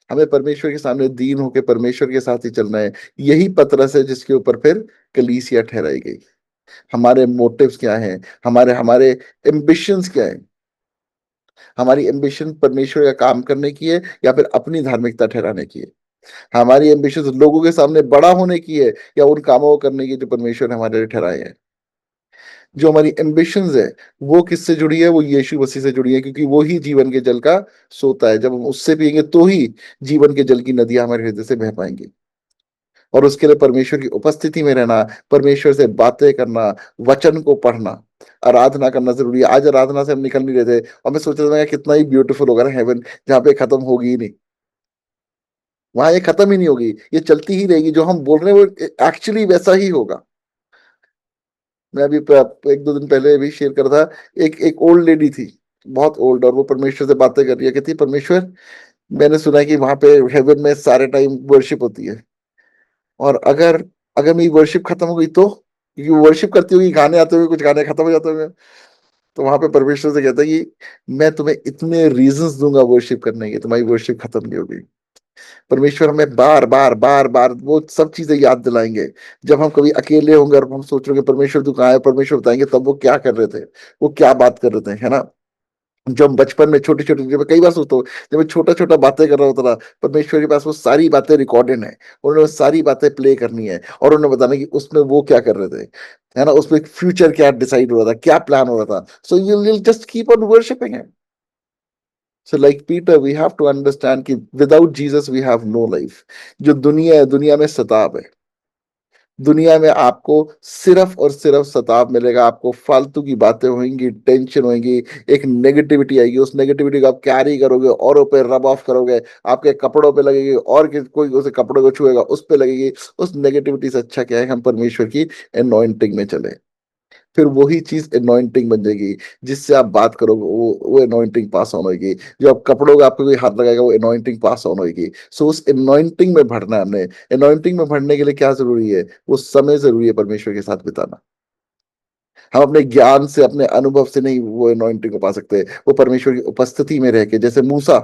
हमें परमेश्वर के सामने दीन होकर परमेश्वर के साथ ही चलना है। यही पतरस है जिसके ऊपर फिर कलीसिया ठहराई गई। हमारे मोटिव्स क्या हैं, हमारे हमारे एम्बिशंस क्या हैं? हमारी एम्बिशन परमेश्वर का काम करने की है या फिर अपनी धार्मिकता ठहराने की है? हमारी एम्बिशन लोगों के सामने बड़ा होने की है या उन कामों को करने की जो परमेश्वर ने हमारे लिए ठहराए हैं? जो हमारी एम्बिशंस है वो किससे जुड़ी है? वो यीशु मसीह से जुड़ी है, क्योंकि वो ही जीवन के जल का सोता है। जब हम उससे पिएंगे तो ही जीवन के जल की नदियां हमारे हृदय से बह पाएंगी। और उसके लिए परमेश्वर की उपस्थिति में रहना, परमेश्वर से बातें करना, वचन को पढ़ना, आराधना करना जरूरी है। आज आराधना से हम निकल नहीं रहे थे और मैं सोच रहा था कि कितना ही ब्यूटीफुल होगा ना हेवन, जहाँ पे खत्म होगी ही नहीं। वहां ये खत्म ही नहीं होगी, ये चलती ही रहेगी। जो हम बोल रहे हैं वो एक्चुअली वैसा ही होगा। मैं अभी एक दो दिन पहले भी शेयर कर था। एक ओल्ड लेडी थी, बहुत ओल्ड, और वो परमेश्वर से बातें कर रही है। कहती है, परमेश्वर, मैंने सुना है कि वहां पे हेवन में सारे टाइम वर्शिप होती है, और अगर अगर मेरी वर्शिप खत्म हो गई तो, क्योंकि वो वर्शिप करती होगी, गाने आते हुए, कुछ गाने खत्म हो जाते हुए, तो वहां पे परमेश्वर से कहता है कि मैं तुम्हें इतने रीजंस दूंगा वर्शिप करने के, तुम्हारी वर्शिप खत्म नहीं होगी। परमेश्वर हमें बार बार बार बार वो सब चीजें याद दिलाएंगे। जब हम कभी अकेले होंगे और हम सोच रहे हैं परमेश्वर तू कहाँ है, परमेश्वर बताएंगे तब वो क्या कर रहे थे, वो क्या बात कर रहे थे, है ना। जब हम बचपन में छोटी छोटी, जब मैं कई बार सोचता हूँ, जब मैं छोटा छोटा बातें कर रहा होता था, परमेश्वर के पास वो सारी बातें रिकॉर्डेड है, उन्होंने वो सारी बातें प्ले करनी है और उन्हें बताना कि उसमें वो क्या कर रहे थे, है ना। उसमें फ्यूचर क्या डिसाइड हो रहा था, क्या प्लान हो रहा था। So you just keep on worshipping him. So like Peter, we have to understand कि without Jesus we have no life। जो दुनिया है, दुनिया में सताव है। दुनिया में आपको सिर्फ और सिर्फ सताव मिलेगा, आपको फालतू की बातें होंगी, टेंशन होगी, एक नेगेटिविटी आएगी। उस नेगेटिविटी को आप कैरी करोगे, औरों पे रब ऑफ करोगे, आपके कपड़ों पे लगेगी, और कोई उसे कपड़ों को छुएगा उस पे लगेगी। उस नेगेटिविटी से अच्छा क्या है, हम परमेश्वर की एनॉइंटिंग में चले। फिर वही चीज anointing बन जाएगी। जिससे आप बात करोगे वो anointing पास ऑन होगी। जो आप कपड़ों का आपको कोई हाथ लगाएगा वो anointing पास ऑन होगी। सो उस anointing में बढ़ना है हमने। anointing में बढ़ने के लिए क्या जरूरी है? वो समय जरूरी है परमेश्वर के साथ बिताना। हम अपने ज्ञान से, अपने अनुभव से नहीं वो anointing को पा सकते। वो परमेश्वर की उपस्थिति में रह के, जैसे मूसा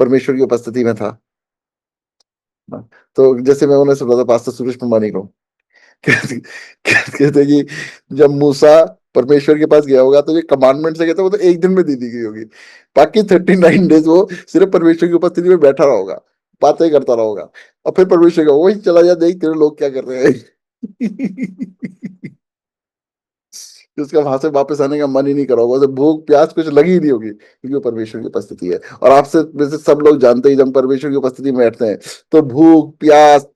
परमेश्वर की उपस्थिति में था। तो जैसे मैं उन्हें सुना था पास्टर सुरेश प्रमाणिक को, कहते कहते कि जब मूसा परमेश्वर के पास गया होगा तो ये कमांडमेंट से कहते वो तो एक दिन में दे दी गई होगी। बाकी 39 डेज वो सिर्फ परमेश्वर की उपस्थिति में बैठा रहा होगा, बातें करता रहा होगा, और फिर परमेश्वर का वही चला जा, देख तेरे लोग क्या कर रहे हैं। उसका वहां से वापस आने का मन ही नहीं करा होगा, उसे भूख प्यास कुछ लगी ही नहीं होगी, क्योंकि वो परमेश्वर की उपस्थिति है। और आपसे वैसे सब लोग जानते हैं, जब परमेश्वर की उपस्थिति में बैठते हैं तो भूख प्यास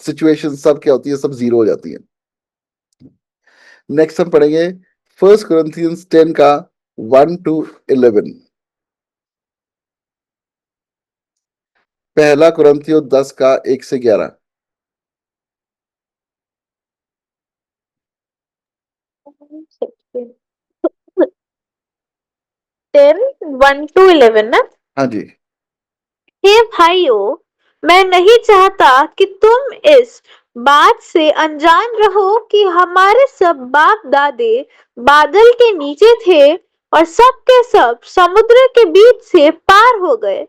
सिचुएशन सब क्या होती है, सब जीरो हो जाती है। नेक्स्ट हम पढ़ेंगे 1 Corinthians 10 का 1 to 11। पहला कुरिन्थियों 10 का 1 से 11। 10, 1 to 11 ना? हाँ जी। हे भाइयों, मैं नहीं चाहता कि तुम इस बात से अनजान रहो कि हमारे सब बाप दादे बादल के नीचे थे और सब के सब समुद्र के बीच से पार हो गए।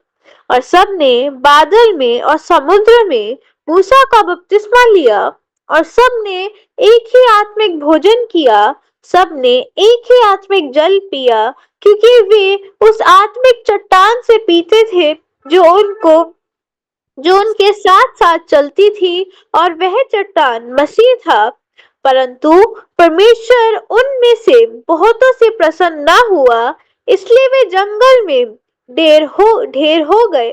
और सबने बादल में और समुद्र में मूसा का बपतिस्मा लिया और सबने एक ही आत्मिक भोजन किया, सबने एक ही आत्मिक जल पिया, क्योंकि वे उस आत्मिक चट्टान से पीते थे जो उनके साथ साथ चलती थी, और वह चट्टान मसीह था। परंतु परमेश्वर उनमें से बहुतों से प्रसन्न न हुआ, इसलिए वे जंगल में ढेर हो गए।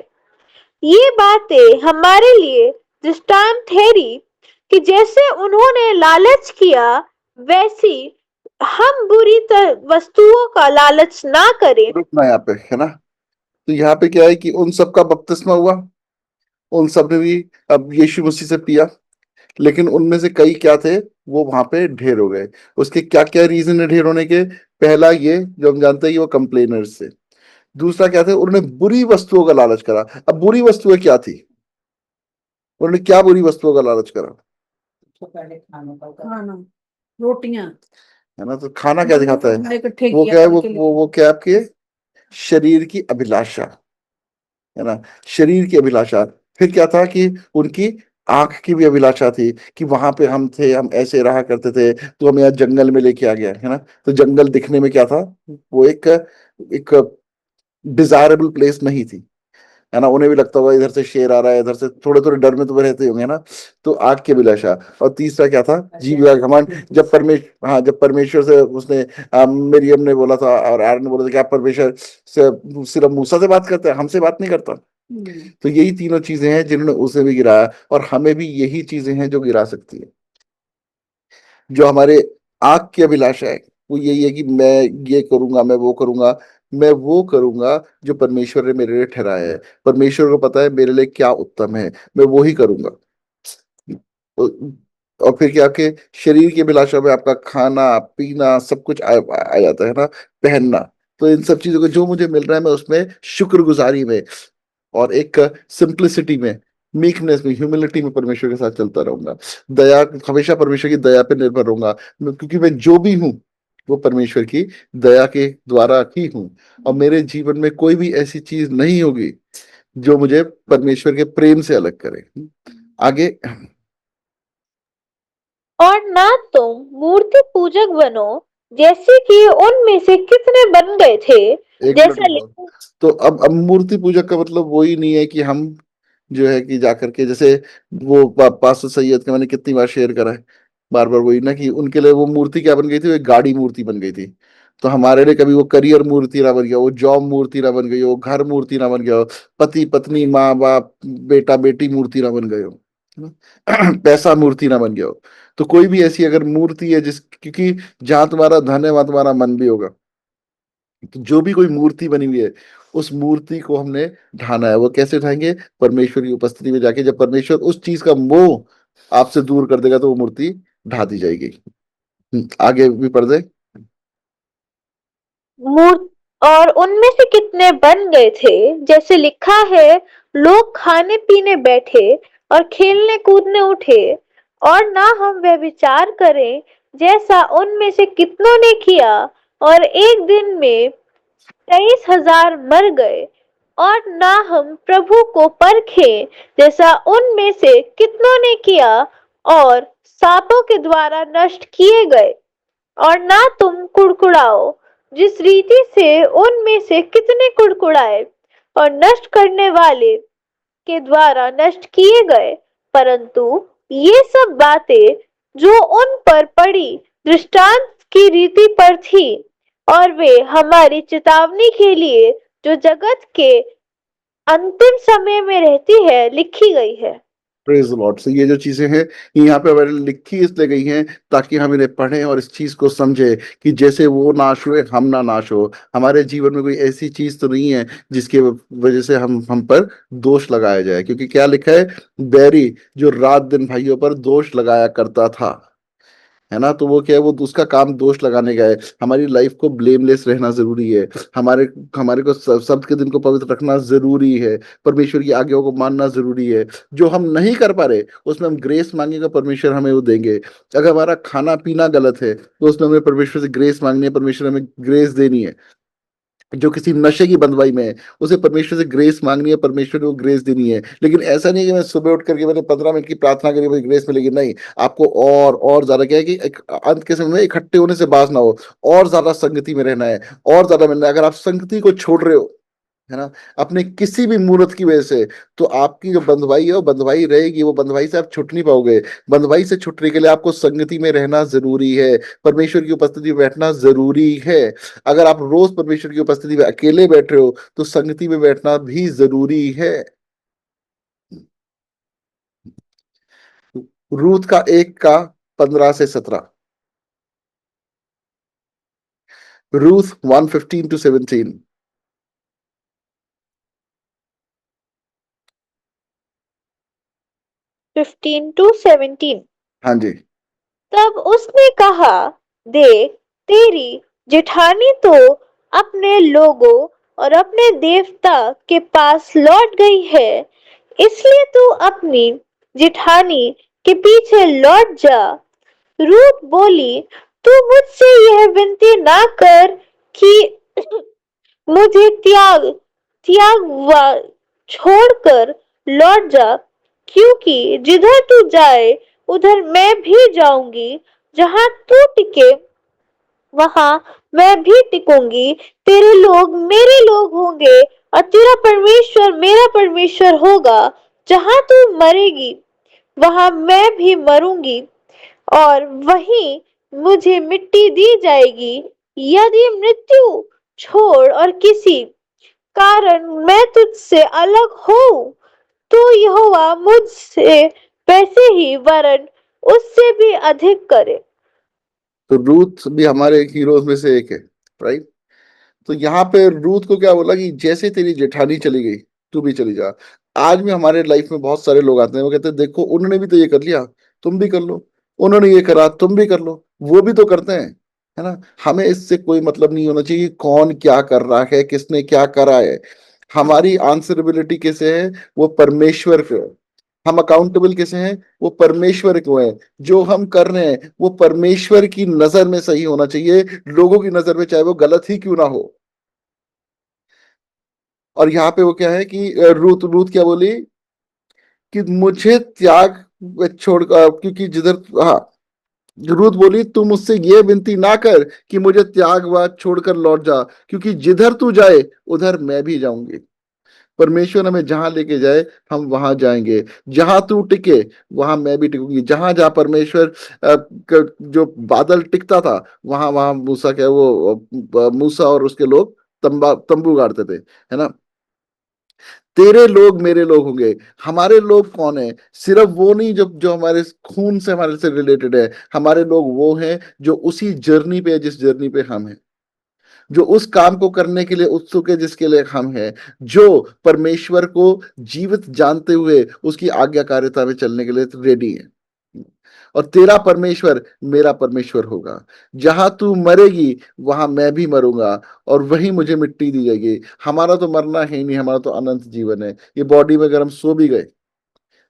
ये बातें हमारे लिए दृष्टांत ठहरी कि जैसे उन्होंने लालच किया, वैसी हम बुरी वस्तुओं का लालच ना करें। रुकना यहाँ पे है ना। तो यहाँ पे क्या है कि उन सबका बपतिस्मा हुआ, उन सब ने भी अब यीशु मसीह से पिया, लेकिन उनमें से कई क्या थे, वो वहां पे ढेर हो गए। उसके क्या क्या रीजन है ढेर होने के? पहला ये जो हम जानते हैं कि वो कंप्लेनर्स थे। दूसरा क्या थे, उन्होंने बुरी वस्तुओं का लालच करा। अब बुरी वस्तुएं क्या थी? उन्होंने क्या बुरी वस्तुओं का लालच करा? खाना, रोटियां, है ना। तो खाना क्या दिखाता है? इकट्ठे वो किया क्या है, करके वो क्या है? आपके शरीर की अभिलाषा, है ना। शरीर की अभिलाषा। फिर क्या था कि उनकी आंख की भी अभिलाषा थी कि वहां पे हम थे, हम ऐसे रहा करते थे, तो हमें यहाँ जंगल में लेके आ गया, है ना। तो जंगल दिखने में क्या था? वो एक एक डिजायरेबल प्लेस नहीं थी, है ना। उन्हें भी लगता होगा इधर से शेर आ रहा है, इधर से थोड़े थोड़े डर में तो वो रहते होंगे ना। तो आग की अभिलाषा। और तीसरा क्या था? जीव का घमंड। जब परमेश्वर से उसने मरियम ने बोला था और एरन ने बोला था कि आप परमेश्वर से सिर्फ मूसा से बात करते हैं, हमसे बात नहीं करता। तो यही तीनों चीजें हैं जिन्होंने उसे भी गिराया, और हमें भी यही चीजें हैं जो गिरा सकती है। जो हमारे आंख की अभिलाषा है वो यही है कि मैं ये करूंगा, मैं वो करूंगा, मैं वो करूंगा जो परमेश्वर ने मेरे लिए ठहराया है। परमेश्वर को पता है मेरे लिए क्या उत्तम है, मैं वो ही करूंगा। और फिर क्या, आपके शरीर की अभिलाषा में आपका खाना पीना सब कुछ आ जाता है ना, पहनना। तो इन सब चीजों को जो मुझे मिल रहा है, मैं उसमें शुक्रगुजारी में और एक सिंप्लिसिटी में, मीकनेस में, ह्यूमिलिटी में परमेश्वर के साथ चलता रहूंगा। दया, हमेशा परमेश्वर की दया पे निर्भर रहूंगा, क्योंकि मैं जो भी हूँ वो परमेश्वर की दया के द्वारा ही हूँ। और मेरे जीवन में कोई भी ऐसी चीज नहीं होगी जो मुझे परमेश्वर के प्रेम से अलग करे। आगे। और ना तुम मूर्ति पूजक बनो, जैसे कि उनमें से कितने बन गए थे, एक मिनट जैसा रुको। तो अब मूर्ति पूजक का मतलब वही नहीं है कि हम जो है कि जाकर के, जैसे वो पास्टर सैयद का मैंने कितनी बार शेयर करा है, बार बार वही ना, कि उनके लिए वो मूर्ति क्या बन गई थी, वो एक गाड़ी मूर्ति बन गई थी। तो हमारे लिए कभी वो करियर मूर्ति ना बन गया, वो जॉब मूर्ति ना बन गई हो, घर मूर्ति ना बन गया हो, पति पत्नी माँ बाप बेटा बेटी मूर्ति ना बन गए हो, है ना? पैसा मूर्ति ना बन गया हो। तो कोई भी ऐसी अगर मूर्ति है जिस, क्योंकि जहां तुम्हारा धन है वहां तुम्हारा मन भी होगा। तो जो भी कोई मूर्ति बनी हुई है, उस मूर्ति को हमने ढाना है। वो कैसे उठाएंगे? परमेश्वर की उपस्थिति में जाके। जब परमेश्वर उस चीज का मोह आपसे दूर कर देगा तो वो मूर्ति ढा दी जाएगी। आगे भी पढ़ दे। मूर्त और उनमें से कितने बन गए थे, जैसे लिखा है, लोग खाने पीने बैठे और खेलने कूदने उठे। और ना हम व्यभिचार करें, जैसा उनमें से कितनों ने किया, और एक दिन में 23,000 मर गए। और ना हम प्रभु को परखें, जैसा उनमें से कितनों ने किया और सांपों के द्वारा नष्ट किए गए। और ना तुम कुड़कुड़ाओ, जिस रीति से उनमें से कितने कुड़कुड़ाए और नष्ट करने वाले के द्वारा नष्ट किए गए। परंतु ये सब बातें जो उन पर पड़ी दृष्टांत की रीति पर थी, और वे हमारी चेतावनी के लिए जो जगत के अंतिम समय में रहती है लिखी गई है। Praise the Lord. से ये जो चीजें हैं ये यहाँ पे हमारे लिए लिखी इसलिए गई हैं ताकि हम इन्हें पढ़ें और इस चीज को समझे कि जैसे वो नाश हुए हम ना नाश हो। हमारे जीवन में कोई ऐसी चीज तो नहीं है जिसकी वजह से हम पर दोष लगाया जाए, क्योंकि क्या लिखा है? बैरी जो रात दिन भाइयों पर दोष लगाया करता था, है ना। तो वो क्या है, वो उसका काम दोष लगाने का है। हमारी लाइफ को ब्लेमलेस रहना जरूरी है। हमारे हमारे को शब्द के दिन को पवित्र रखना जरूरी है। परमेश्वर की आज्ञाओं को मानना जरूरी है। जो हम नहीं कर पा रहे उसमें हम ग्रेस मांगेगा, परमेश्वर हमें वो देंगे। अगर हमारा खाना पीना गलत है तो उसमें हमें परमेश्वर से ग्रेस मांगनी है, परमेश्वर हमें ग्रेस देनी है। जो किसी नशे की बंधुआई में है, उसे परमेश्वर से ग्रेस मांगनी है, परमेश्वर ने वो ग्रेस देनी है। लेकिन ऐसा नहीं है कि मैं सुबह उठ करके मैंने 15 मिनट की प्रार्थना करी, मुझे ग्रेस मिलेगी, नहीं। आपको और ज्यादा क्या है कि अंत के समय में इकट्ठे होने से बाज ना हो, और ज्यादा संगति में रहना है, और ज्यादा मिलना है। अगर आप संगति को छोड़ रहे हो, है ना, अपने किसी भी मूर्त की वजह से, तो आपकी जो बंधुआई है वो बंधुआई रहेगी, वो बंधुआई से आप छूट नहीं पाओगे। बंधुआई से छुटने के लिए आपको संगति में रहना जरूरी है, परमेश्वर की उपस्थिति में बैठना जरूरी है। अगर आप रोज परमेश्वर की उपस्थिति में अकेले बैठ रहे हो, तो संगति में बैठना भी जरूरी है। रूथ का 1 का 15 से 17, रूथ 1:15-17। 15-17। हाँ जी। तब उसने कहा, देख, तेरी जेठानी तो अपने लोगों और अपने देवता के पास लौट गई है, इसलिए तू अपनी जेठानी के पीछे लौट जा। रूथ बोली, तू मुझसे यह विनती ना कर कि मुझे त्याग त्याग छोड़कर लौट जा, क्योंकि जिधर तू जाए उधर मैं भी जाऊंगी, जहां तू टिके वहां मैं भी टिकूंगी। तेरे लोग मेरे लोग होंगे और तेरा परमेश्वर मेरा परमेश्वर होगा। जहां तू मरेगी वहां मैं भी मरूंगी और वहीं मुझे मिट्टी दी जाएगी। यदि मृत्यु छोड़ और किसी कारण मैं तुझसे अलग हूं, तो यहोवा मुझसे वैसे ही वरन उससे भी अधिक करे। तो रूथ भी हमारे हीरोज में से एक है, राइट। तो यहाँ पे रूथ को क्या बोला कि जैसे तेरी जेठानी चली गई, तू भी चली जा। आज भी हमारे लाइफ में बहुत सारे लोग आते हैं, वो कहते हैं देखो उन्होंने भी तो ये कर लिया, तुम भी कर लो। उन्होंने ये करा, तुम भी कर लो। वो भी तो करते हैं, है ना। हमें इससे कोई मतलब नहीं होना चाहिए कि कौन क्या कर रहा है, किसने क्या करा है। हमारी आंसरेबिलिटी किसे है? वो परमेश्वर को है। हम अकाउंटेबल किसे हैं? वो परमेश्वर को है। जो हम कर रहे हैं वो परमेश्वर की नजर में सही होना चाहिए, लोगों की नजर में चाहे वो गलत ही क्यों ना हो। और यहाँ पे वो क्या है कि रूत रूत क्या बोली कि मुझे त्याग छोड़ क्योंकि जिधर, हाँ, रूत बोली तू मुझसे ये विनती ना कर कि मुझे त्याग व छोड़कर लौट जा, क्योंकि जिधर तू जाए उधर मैं भी जाऊंगी। परमेश्वर हमें जहां लेके जाए हम वहां जाएंगे। जहां तू टिके वहां मैं भी टिकूंगी। जहां जहां परमेश्वर जो बादल टिकता था, वहां वहां मूसा क्या वो मूसा और उसके लोग तंबू गाड़ते थे, है ना। तेरे लोग मेरे लोग होंगे। हमारे लोग कौन है? सिर्फ वो नहीं जो जो हमारे खून से हमारे से रिलेटेड है। हमारे लोग वो हैं जो उसी जर्नी पे है जिस जर्नी पे हम हैं, जो उस काम को करने के लिए उत्सुक है जिसके लिए हम हैं, जो परमेश्वर को जीवित जानते हुए उसकी आज्ञाकारिता में चलने के लिए रेडी है। और तेरा परमेश्वर मेरा परमेश्वर होगा। जहां तू मरेगी वहां मैं भी मरूंगा, और वहीं मुझे मिट्टी दी जाएगी। हमारा तो मरना है ही नहीं, हमारा तो अनंत जीवन है। ये बॉडी में अगर हम सो भी गए,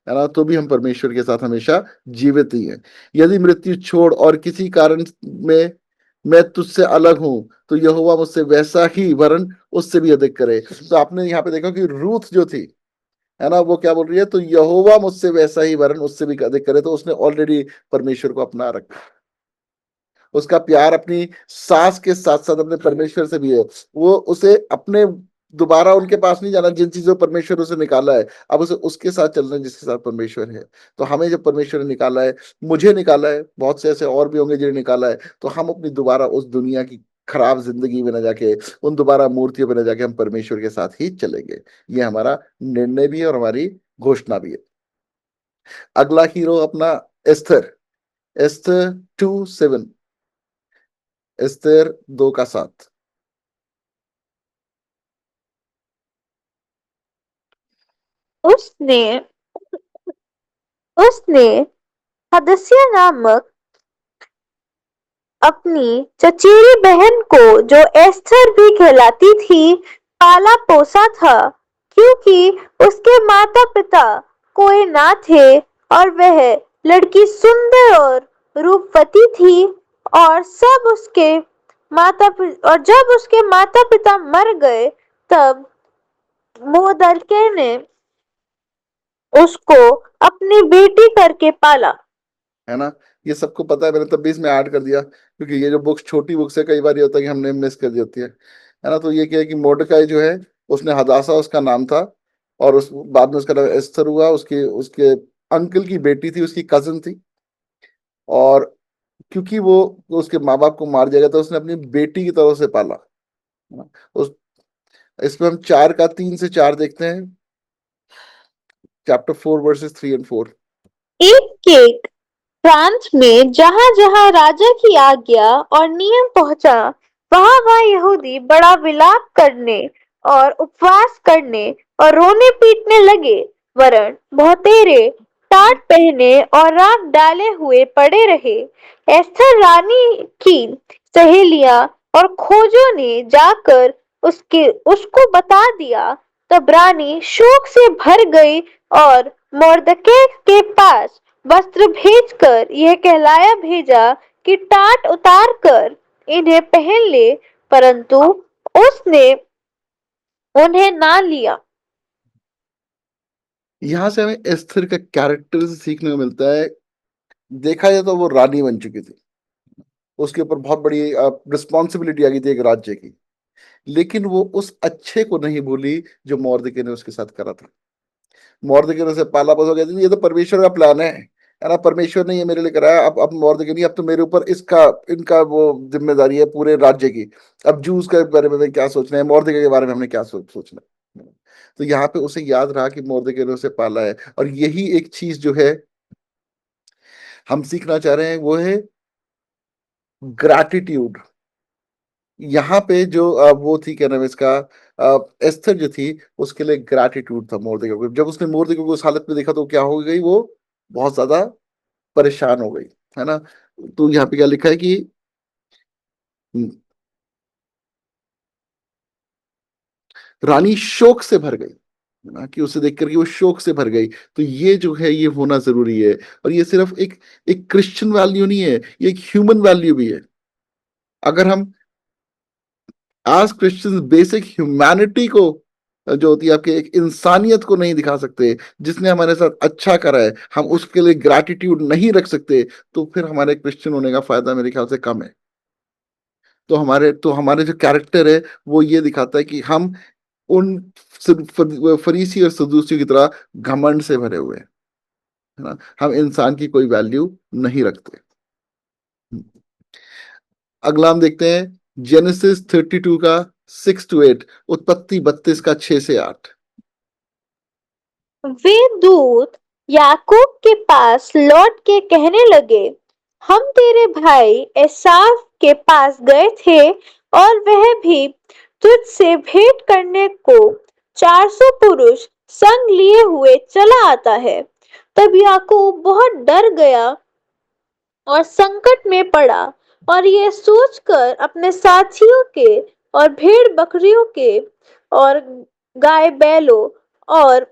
है ना, तो भी हम परमेश्वर के साथ हमेशा जीवित ही हैं। यदि मृत्यु छोड़ और किसी कारण में मैं तुझसे अलग हूं, तो यहोवा मुझसे वैसा ही वरन उससे भी अधिक करे। तो आपने यहाँ पे देखा कि रूथ जो थी, है ना, वो क्या बोल रही है? तो यहोवा मुझसे वैसा ही वरन उससे भी अधिक करे। तो उसने ऑलरेडी परमेश्वर को अपना रखा। उसका प्यार अपनी सास के साथ साथ अपने परमेश्वर से भी है। वो उसे अपने दोबारा उनके पास नहीं जाना जिन चीजों परमेश्वर उसे निकाला है, अब उसे उसके साथ चलना है जिसके साथ परमेश्वर है। तो हमें जब परमेश्वर ने निकाला है, मुझे निकाला है, बहुत से ऐसे और भी होंगे जिन्हें निकाला है, तो हम अपनी दोबारा उस दुनिया की खराब जिंदगी में न जाके, उन दोबारा मूर्तियों पे न जाके, हम परमेश्वर के साथ ही चलेंगे। ये हमारा निर्णय भी है और हमारी घोषणा भी है। अगला हीरो अपना एस्थर, एस्थर 2:7, एस्तेर 2 का 7। उसने उसने हदस्या नामक अपनी चचेरी बहन को, जो एस्थर भी कहलाती थी, पाला पोसा था, क्योंकि उसके माता पिता कोई ना थे और वह लड़की सुंदर और रूपवती थी, और सब उसके और जब उसके माता पिता मर गए तब मोर्दकै ने उसको अपनी बेटी करके पाला। है ना। ये सबको पता है, मैंने तब भी इसमें ऐड कर दिया क्योंकि ये जो बुक्स छोटी बुक्स है, कई बार ये होता है कि हमने मिस कर दी होती है ना। तो ये क्या है कि मोर्दकाई जो है, उसने हदासा उसका नाम था, और उस बाद में उसका नाम एस्थर हुआ। उसके उसके अंकल की बेटी थी, उसकी कजन थी। और क्योंकि वो उसके माँ बाप को मार दिया गया था, उसने अपनी बेटी की तरह से पाला, है ना। उस इसमें हम 3 से 4 देखते हैं, चैप्टर 4 वर्सेस 3 और 4। एक एक प्रांत में जहां जहां राजा की आज्ञा और नियम पहुंचा, वहां वहां यहूदी बड़ा विलाप करने और उपवास करने और रोने पीटने लगे, वरन बहुतेरे टाट पहने और राख डाले हुए पड़े रहे। एस्थर रानी की सहेलियां और खोजों ने जाकर उसके उसको बता दिया। तब रानी शोक से भर गई और मोर्दकै के पास वस्त्र भेजकर यह कहलाया भेजा कि टाट उतार कर इन्हें पहन ले, परंतु उसने उन्हें ना लिया। यहाँ से हमें एस्थर का कैरेक्टर सीखने को मिलता है। देखा जाए तो वो रानी बन चुकी थी, उसके ऊपर बहुत बड़ी रिस्पॉन्सिबिलिटी आ गई थी एक राज्य की, लेकिन वो उस अच्छे को नहीं भूली जो मॉर्दके ने उसके साथ करा था। मॉर्दके ने उसे पाला पोसा गया, ये तो परमेश्वर का प्लान है ना। परमेश्वर ने ये मेरे लिए कराया, अब मॉर्दके नहीं, अब तो मेरे ऊपर इसका इनका वो जिम्मेदारी है पूरे राज्य की। अब जूस के बारे में हमें क्या सोचना है, मॉर्दके के बारे में हमने क्या सोचना है। तो यहाँ पे उसे याद रहा कि मॉर्दके ने उसे पाला है। और यही एक चीज जो है हम सीखना चाह रहे हैं, वो है ग्रैटिट्यूड। यहाँ पे जो वो थी, क्या नाम है इसका, एस्थर जो थी, उसके लिए ग्रैटिट्यूड था मोर्दके को। जब उसने मोर्दके को उस हालत में देखा तो क्या हो गई, वो बहुत ज्यादा परेशान हो गई, है ना। तो यहाँ पे क्या लिखा है कि रानी शोक से भर गई, है ना, कि उसे देख करके वो शोक से भर गई। तो ये जो है ये होना जरूरी है। और ये सिर्फ एक एक क्रिश्चियन वैल्यू नहीं है, ये एक ह्यूमन वैल्यू भी है। अगर हम एज क्रिश्चियंस बेसिक ह्यूमैनिटी को, जो होती है आपकी एक इंसानियत को नहीं दिखा सकते, जिसने हमारे साथ अच्छा करा है, हम उसके लिए ग्रैटिट्यूड नहीं रख सकते, तो फिर हमारे क्रिश्चियन होने का फायदा मेरे ख्याल से कम है। तो हमारे जो कैरेक्टर है वो ये दिखाता है कि हम उन फरीसी और सदूसियों की तरह घमंड से भरे हुए हैं, है ना। हम इंसान की कोई वैल्यू नहीं रखते। अगला हम देखते हैं जेनेसिस 32 का 6 to 8, उत्पत्ति 32 का 6 से 8। वे दूत याकूब के पास लौट के कहने लगे, हम तेरे भाई एसाव के पास गए थे और वह भी तुझसे भेंट करने को 400 पुरुष संग लिए हुए चला आता है। तब याकूब बहुत डर गया और संकट में पड़ा, और यह सोचकर अपने साथियों के और भेड़ बकरियों के और गाय बैलों और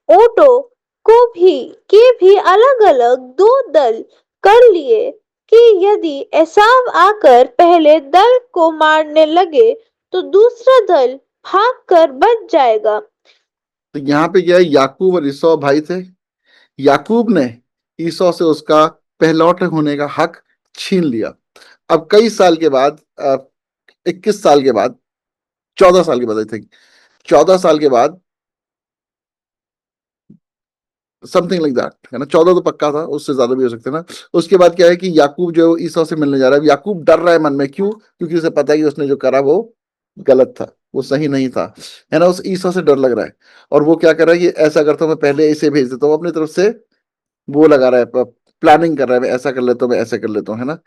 ऊंटों को भी अलग अलग 2 दल कर लिए कि यदि एसाव आकर पहले दल को मारने लगे तो दूसरा दल भाग कर बच जाएगा। तो यहाँ पे क्या है, याकूब और ईसौ भाई थे। याकूब ने ईसौ से उसका पहलौठे होने का हक छीन लिया। अब कई साल के बाद, 21 साल के बाद, 14 साल के बाद, आई थिंक 14 साल के बाद, समथिंग लाइक दैट, है ना। 14 तो पक्का था, उससे ज्यादा भी हो सकते हैं ना। उसके बाद क्या है कि याकूब जो ईसा से मिलने जा रहा है। याकूब डर रहा है मन में, क्यों? क्योंकि उसे पता है कि उसने जो करा वो गलत था, वो सही नहीं था, है ना। उस ईसा से डर लग रहा है, और वो क्या कर रहा है कि ऐसा करता हूँ मैं, पहले इसे भेज देता हूँ अपनी तरफ से। वो लगा रहा है, प्लानिंग कर रहा है, मैं ऐसा कर लेता हूँ, मैं ऐसा कर लेता हूँ, है ना।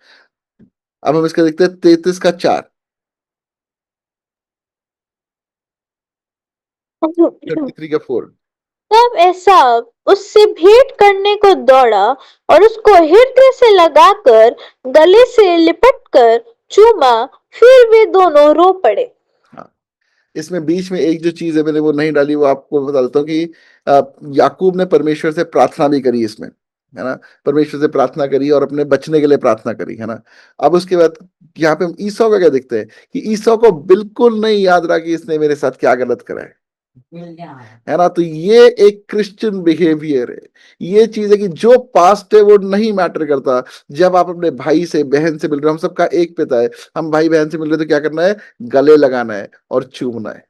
अब हम इसका देखते हैं 33 का 4, 33 का 4। तब एसाव उससे भेंट करने को दौड़ा और उसको हृदय से लगाकर गले से लिपटकर चूमा, फिर वे दोनों रो पड़े। हाँ, इसमें बीच में एक जो चीज है, मैंने वो नहीं डाली, वो आपको बता देता हूँ कि याकूब ने परमेश्वर से प्रार्थना भी करी इसमें। है ना, परमेश्वर से प्रार्थना करी और अपने बचने के लिए प्रार्थना करी, है ना। अब उसके बाद यहाँ पे हम ईसौ का क्या देखते हैं कि ईसौ को बिल्कुल नहीं याद रहा कि इसने मेरे साथ क्या गलत करा है ना। तो ये एक क्रिश्चियन बिहेवियर है। ये चीज है कि जो पास्ट है वो नहीं मैटर करता। जब आप अपने भाई से बहन से मिल रहे हो, हम सबका एक पिता है, हम भाई बहन से मिल रहे हो तो क्या करना है, गले लगाना है और चूमना है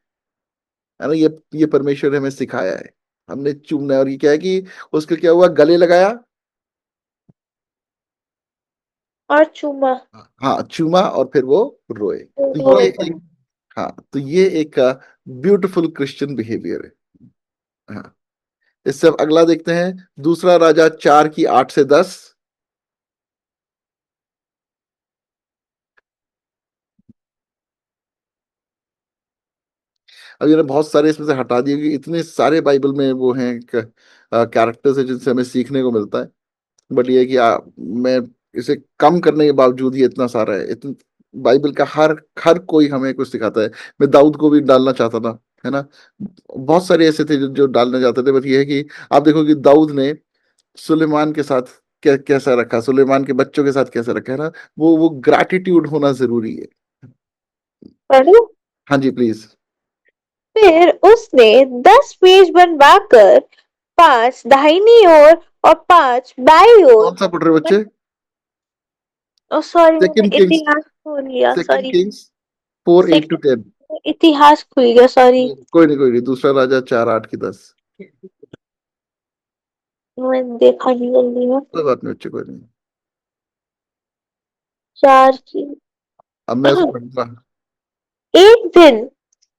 ना। ये परमेश्वर ने हमें सिखाया है, हमने चूमना है। और ये क्या है कि उसके क्या हुआ, गले लगाया, और चूमा। हाँ चूमा, और फिर वो रोए। तो ये एक, हाँ तो ये एक ब्यूटीफुल क्रिश्चियन बिहेवियर है। हाँ, इससे अब अगला देखते हैं, दूसरा राजा 4 की 8 से 10। अब ये ना बहुत सारे इसमें से हटा दिए क्योंकि इतने सारे बाइबल में वो हैं कैरेक्टर्स है जिनसे हमें सीखने को मिलता है। बट ये है कि मैं इसे कम करने के बावजूद ही इतना सारा है, इतन बाइबल का हर हर कोई हमें कुछ सिखाता है। मैं दाऊद को भी डालना चाहता था, है ना। बहुत सारे ऐसे थे जो डालना चाहते थे। बट ये है कि आप देखो कि दाऊद ने सुलेमान के साथ कैसा रखा, सुलेमान के बच्चों के साथ कैसा रखा, है ना। वो ग्रैटिट्यूड होना जरूरी है। पढ़ो। हाँ जी प्लीज। फिर उसने 10 मेज बनवाकर 5 दाहिनी ओर और 5 बाईं ओर। कौन सा पढ़ रहे हो बच्चे? सॉरी, मैंने सेकंड किंग्स, इतिहास खोल लिया, सेकंड सॉरी। Kings 4:8 to 10। इतिहास खुल गया, सॉरी। कोई नहीं, दूसरा राजा 4:8 की 10। मैंने देखा नहीं जल्दी में। कोई बात नहीं बच्चे, कोई नहीं। 4 की। अब मैं उसको पढ़ूंगा। एक दिन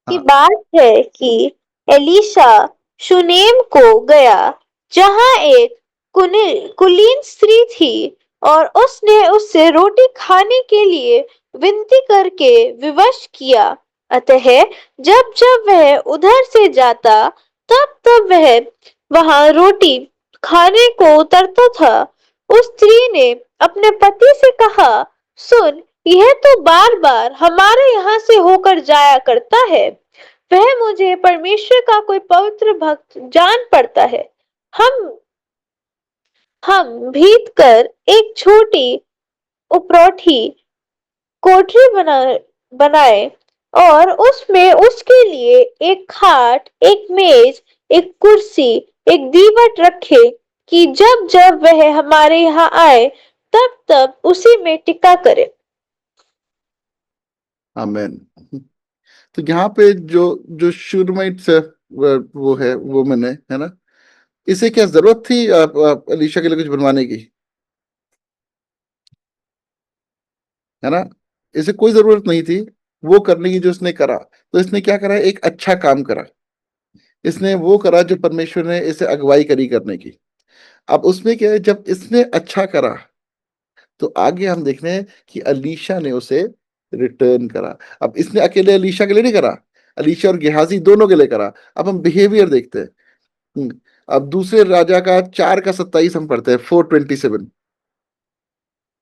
की हाँ। बात है कि एलीशा शुनेम को गया, जहां एक कुलीन स्त्री थी, और उसने उससे रोटी खाने के लिए विनती करके विवश किया। अतः जब जब वह उधर से जाता, तब तब वह वहां रोटी खाने को उतरता था। उस स्त्री ने अपने पति से कहा, सुन, यह तो बार बार हमारे यहाँ से होकर जाया करता है। वह मुझे परमेश्वर का कोई पवित्र भक्त जान पड़ता है। हम हम भीत कर एक छोटी उपरौठी कोठरी बनाए, और उसमें उसके लिए एक खाट, एक मेज, एक कुर्सी, एक दीवट रखे, कि जब जब वह हमारे यहाँ आए, तब तब उसी में टिका करे। आमेन। तो यहाँ पे जो जो शूरमाइट्स है, वो है वुमेन है ना। इसे क्या जरूरत थी अलीशा के लिए कुछ बनवाने की, है ना। इसे कोई जरूरत नहीं थी वो करने की जो इसने करा। तो इसने क्या करा, एक अच्छा काम करा। इसने वो करा जो परमेश्वर ने इसे अगुवाई करी करने की। अब उसमें क्या है, जब इसने अच्छा करा तो आगे हम देख रहे हैं कि अलीशा ने उसे रिटर्न करा। अब इसने अकेले अलीशा के लिए नहीं करा, अलीशा और गेहाजी दोनों के लिए करा। अब हम बिहेवियर देखते हैं। अब दूसरे राजा का 4 का 27 हम पढ़ते हैं, 4:27।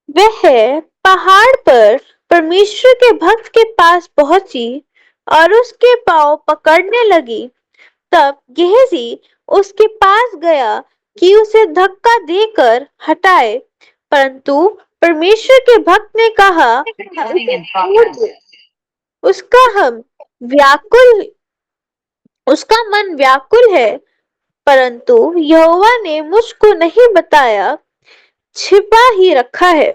वह पहाड़ पर परमेश्वर के भक्त के पास पहुंची और उसके पांव पकड़ने लगी। तब गेहजी उसके पास गया कि उसे धक्का देकर हटाए, परंतु परमेश्वर के भक्त ने कहा, उसे छोड़ दो। उसका हम व्याकुल उसका मन व्याकुल है, परंतु यहोवा ने मुझको नहीं बताया, छिपा ही रखा है।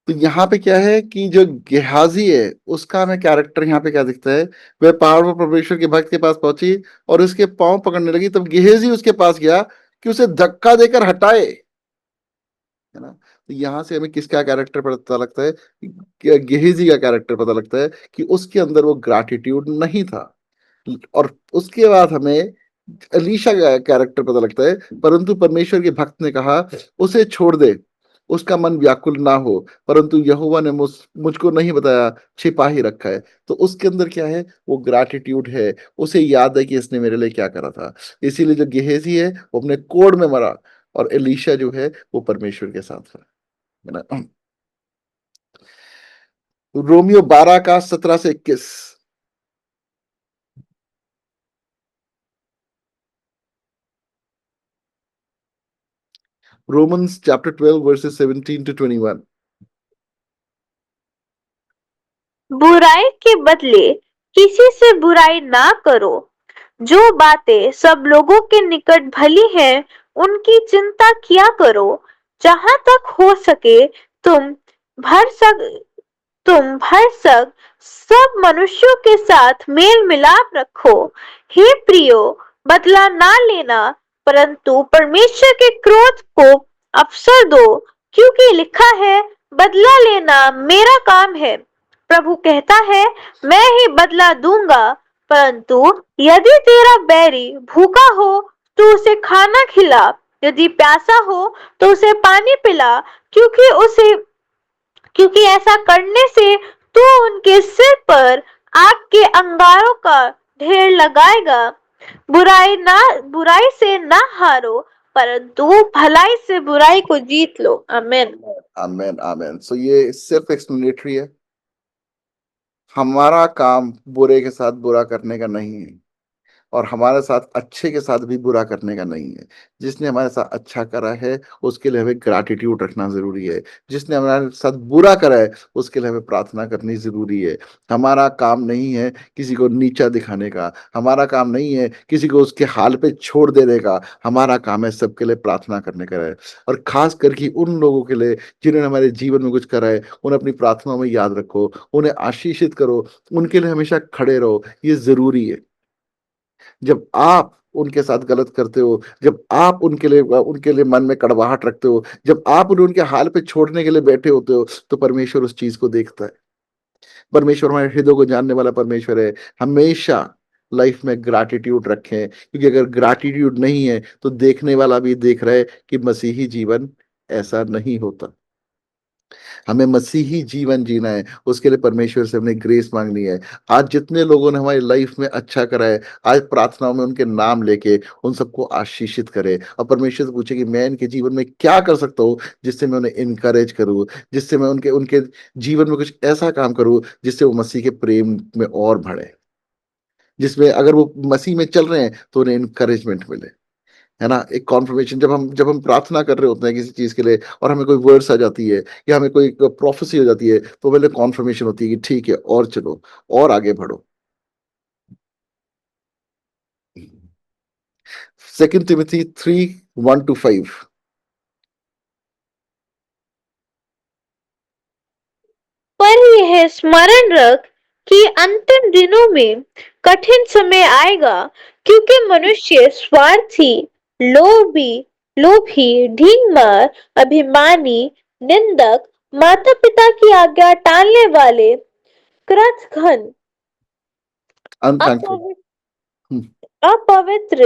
तो यहाँ पे क्या है कि जो गेहाजी है उसका हमें कैरेक्टर यहाँ पे क्या दिखता है। वह पहाड़ पर परमेश्वर के भक्त के पास पहुंची और उसके पांव पकड़ने लगी, तब गेहाजी उसके पास गया कि उसे धक्का देकर हटाए, है ना। तो यहाँ से हमें किसका कैरेक्टर पता लगता है, गेहाजी का कैरेक्टर पता लगता है कि उसके अंदर वो ग्रैटिट्यूड नहीं था। और उसके बाद हमें अलीशा का कैरेक्टर पता लगता है, परंतु परमेश्वर के भक्त ने कहा उसे छोड़ दे, उसका मन व्याकुल ना हो, परंतु यहोवा ने मुझको नहीं बताया, छिपा ही रखा है। तो उसके अंदर क्या है, वो ग्रैटिट्यूड है। उसे याद है कि इसने मेरे लिए क्या करा था। इसीलिए जो गेहेजी है वो अपने कोड़ में मरा, और एलीशा जो है वो परमेश्वर के साथ था, है ना। रोमियो 12 का 17 से 21। Romans chapter 12 verses 17 to 21. बुराई के बदले किसी से बुराई ना करो। जो बातें सब लोगों के निकट भली हैं, उनकी चिंता किया करो। जहां तक हो सके तुम भरसक सब मनुष्यों के साथ मेल मिलाप रखो। हे प्रियो, बदला ना लेना, परंतु परमेश्वर के क्रोध को अवसर दो, क्योंकि लिखा है, बदला लेना मेरा काम है। प्रभु कहता है, मैं ही बदला दूंगा। परंतु यदि तेरा बैरी भूखा हो तो उसे खाना खिला, यदि प्यासा हो तो उसे पानी पिला, क्योंकि ऐसा करने से तू उनके सिर पर आग के अंगारों का ढेर लगाएगा। बुराई से ना हारो, परंतु भलाई से बुराई को जीत लो। आमीन। Amen, amen. So ये सेल्फ एक्सप्लेनेटरी है। हमारा काम बुरे के साथ बुरा करने का नहीं है, और हमारे साथ अच्छे के साथ भी बुरा करने का नहीं है। जिसने हमारे साथ अच्छा करा है उसके लिए हमें ग्रैटिट्यूड रखना जरूरी है। जिसने हमारे साथ बुरा करा है उसके लिए हमें प्रार्थना करनी जरूरी है। हमारा काम नहीं है किसी को नीचा दिखाने का, हमारा काम नहीं है किसी को उसके हाल पे छोड़ देने का। हमारा काम है सबके लिए प्रार्थना करने का है, और खास करके उन लोगों के लिए जिन्होंने हमारे जीवन में कुछ करा है, उन्हें अपनी प्रार्थनाओं में याद रखो, उन्हें आशीषित करो, उनके लिए हमेशा खड़े रहो। ये जरूरी है। जब आप उनके साथ गलत करते हो, जब आप उनके लिए मन में कड़वाहट रखते हो, जब आप उन्हें उनके हाल पे छोड़ने के लिए बैठे होते हो, तो परमेश्वर उस चीज को देखता है। परमेश्वर हमारे हृदय को जानने वाला परमेश्वर है। हमेशा लाइफ में ग्रैटिट्यूड रखें, क्योंकि अगर ग्रैटिट्यूड नहीं है तो देखने वाला भी देख रहा है कि मसीही जीवन ऐसा नहीं होता। हमें मसीही जीवन जीना है, उसके लिए परमेश्वर से हमने ग्रेस मांगनी है। आज जितने लोगों ने हमारी लाइफ में अच्छा करा है, आज प्रार्थनाओं में उनके नाम लेके उन सबको आशीषित करे, और परमेश्वर से पूछे कि मैं इनके जीवन में क्या कर सकता हूँ जिससे मैं उन्हें इनकरेज करूँ, जिससे मैं उनके उनके जीवन में कुछ ऐसा काम करूँ जिससे वो मसीह के प्रेम में और बढ़े, जिसमें अगर वो मसीह में चल रहे हैं तो उन्हें इनकरेजमेंट मिले। है ना, एक कॉन्फर्मेशन। जब हम प्रार्थना कर रहे होते हैं किसी चीज के लिए, और हमें कोई वर्ड्स आ जाती है या हमें कोई प्रोफेसी हो जाती है, तो पहले कॉन्फर्मेशन होती है कि ठीक है, और चलो, और आगे बढ़ो। 2 Timothy 3:1-5। पर यह स्मरण रख कि अंतिम दिनों में कठिन समय आएगा, क्योंकि मनुष्य स्वार्थी, लोभी, ढींगमार, अभिमानी, निंदक, माता पिता की आज्ञा टालने वाले, कृतघ्न, अनथैंकफुल। अपवित्र,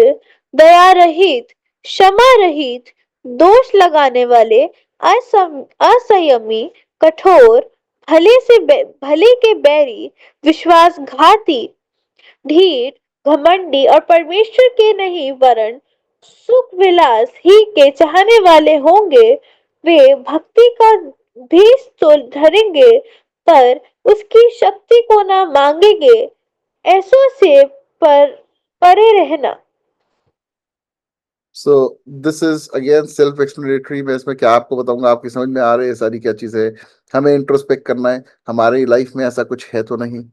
दया रहित, क्षमा रहित, दोष लगाने वाले, असंयमी, कठोर, भले के बैरी, विश्वासघाती, ढीठ, घमंडी और परमेश्वर के नहीं वरन सुख विलास ही के चाहने वाले होंगे। वे भक्ति का भेष तो धरेंगे, पर उसकी शक्ति को ना मांगेंगे। ऐसों से पर परे रहना। So this is again self explanatory. मैं इसमें क्या आपको बताऊंगा, आपकी समझ में आ रही है सारी क्या चीजें है। हमें इंट्रोस्पेक्ट करना है, हमारी लाइफ में ऐसा कुछ है तो नहीं,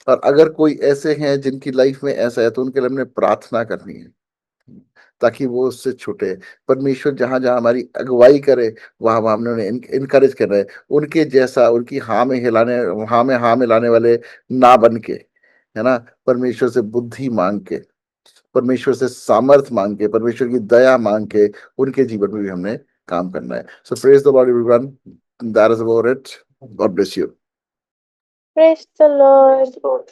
और अगर कोई ऐसे हैं जिनकी लाइफ में ऐसा है तो उनके लिए हमने प्रार्थना करनी है, ताकि वो उससे छूटे। परमेश्वर जहां जहां हमारी अगुवाई करे, वहां वहां हमने उन्हें इनकरेज करना है। उनके जैसा, उनकी हाँ में लाने वाले ना बन के, है ना, परमेश्वर से बुद्धि मांग के, परमेश्वर से सामर्थ मांग के, परमेश्वर की दया मांग के उनके जीवन में भी हमने काम करना है। So praise the Lord everyone, that is about it. God bless you. Praise the Lord.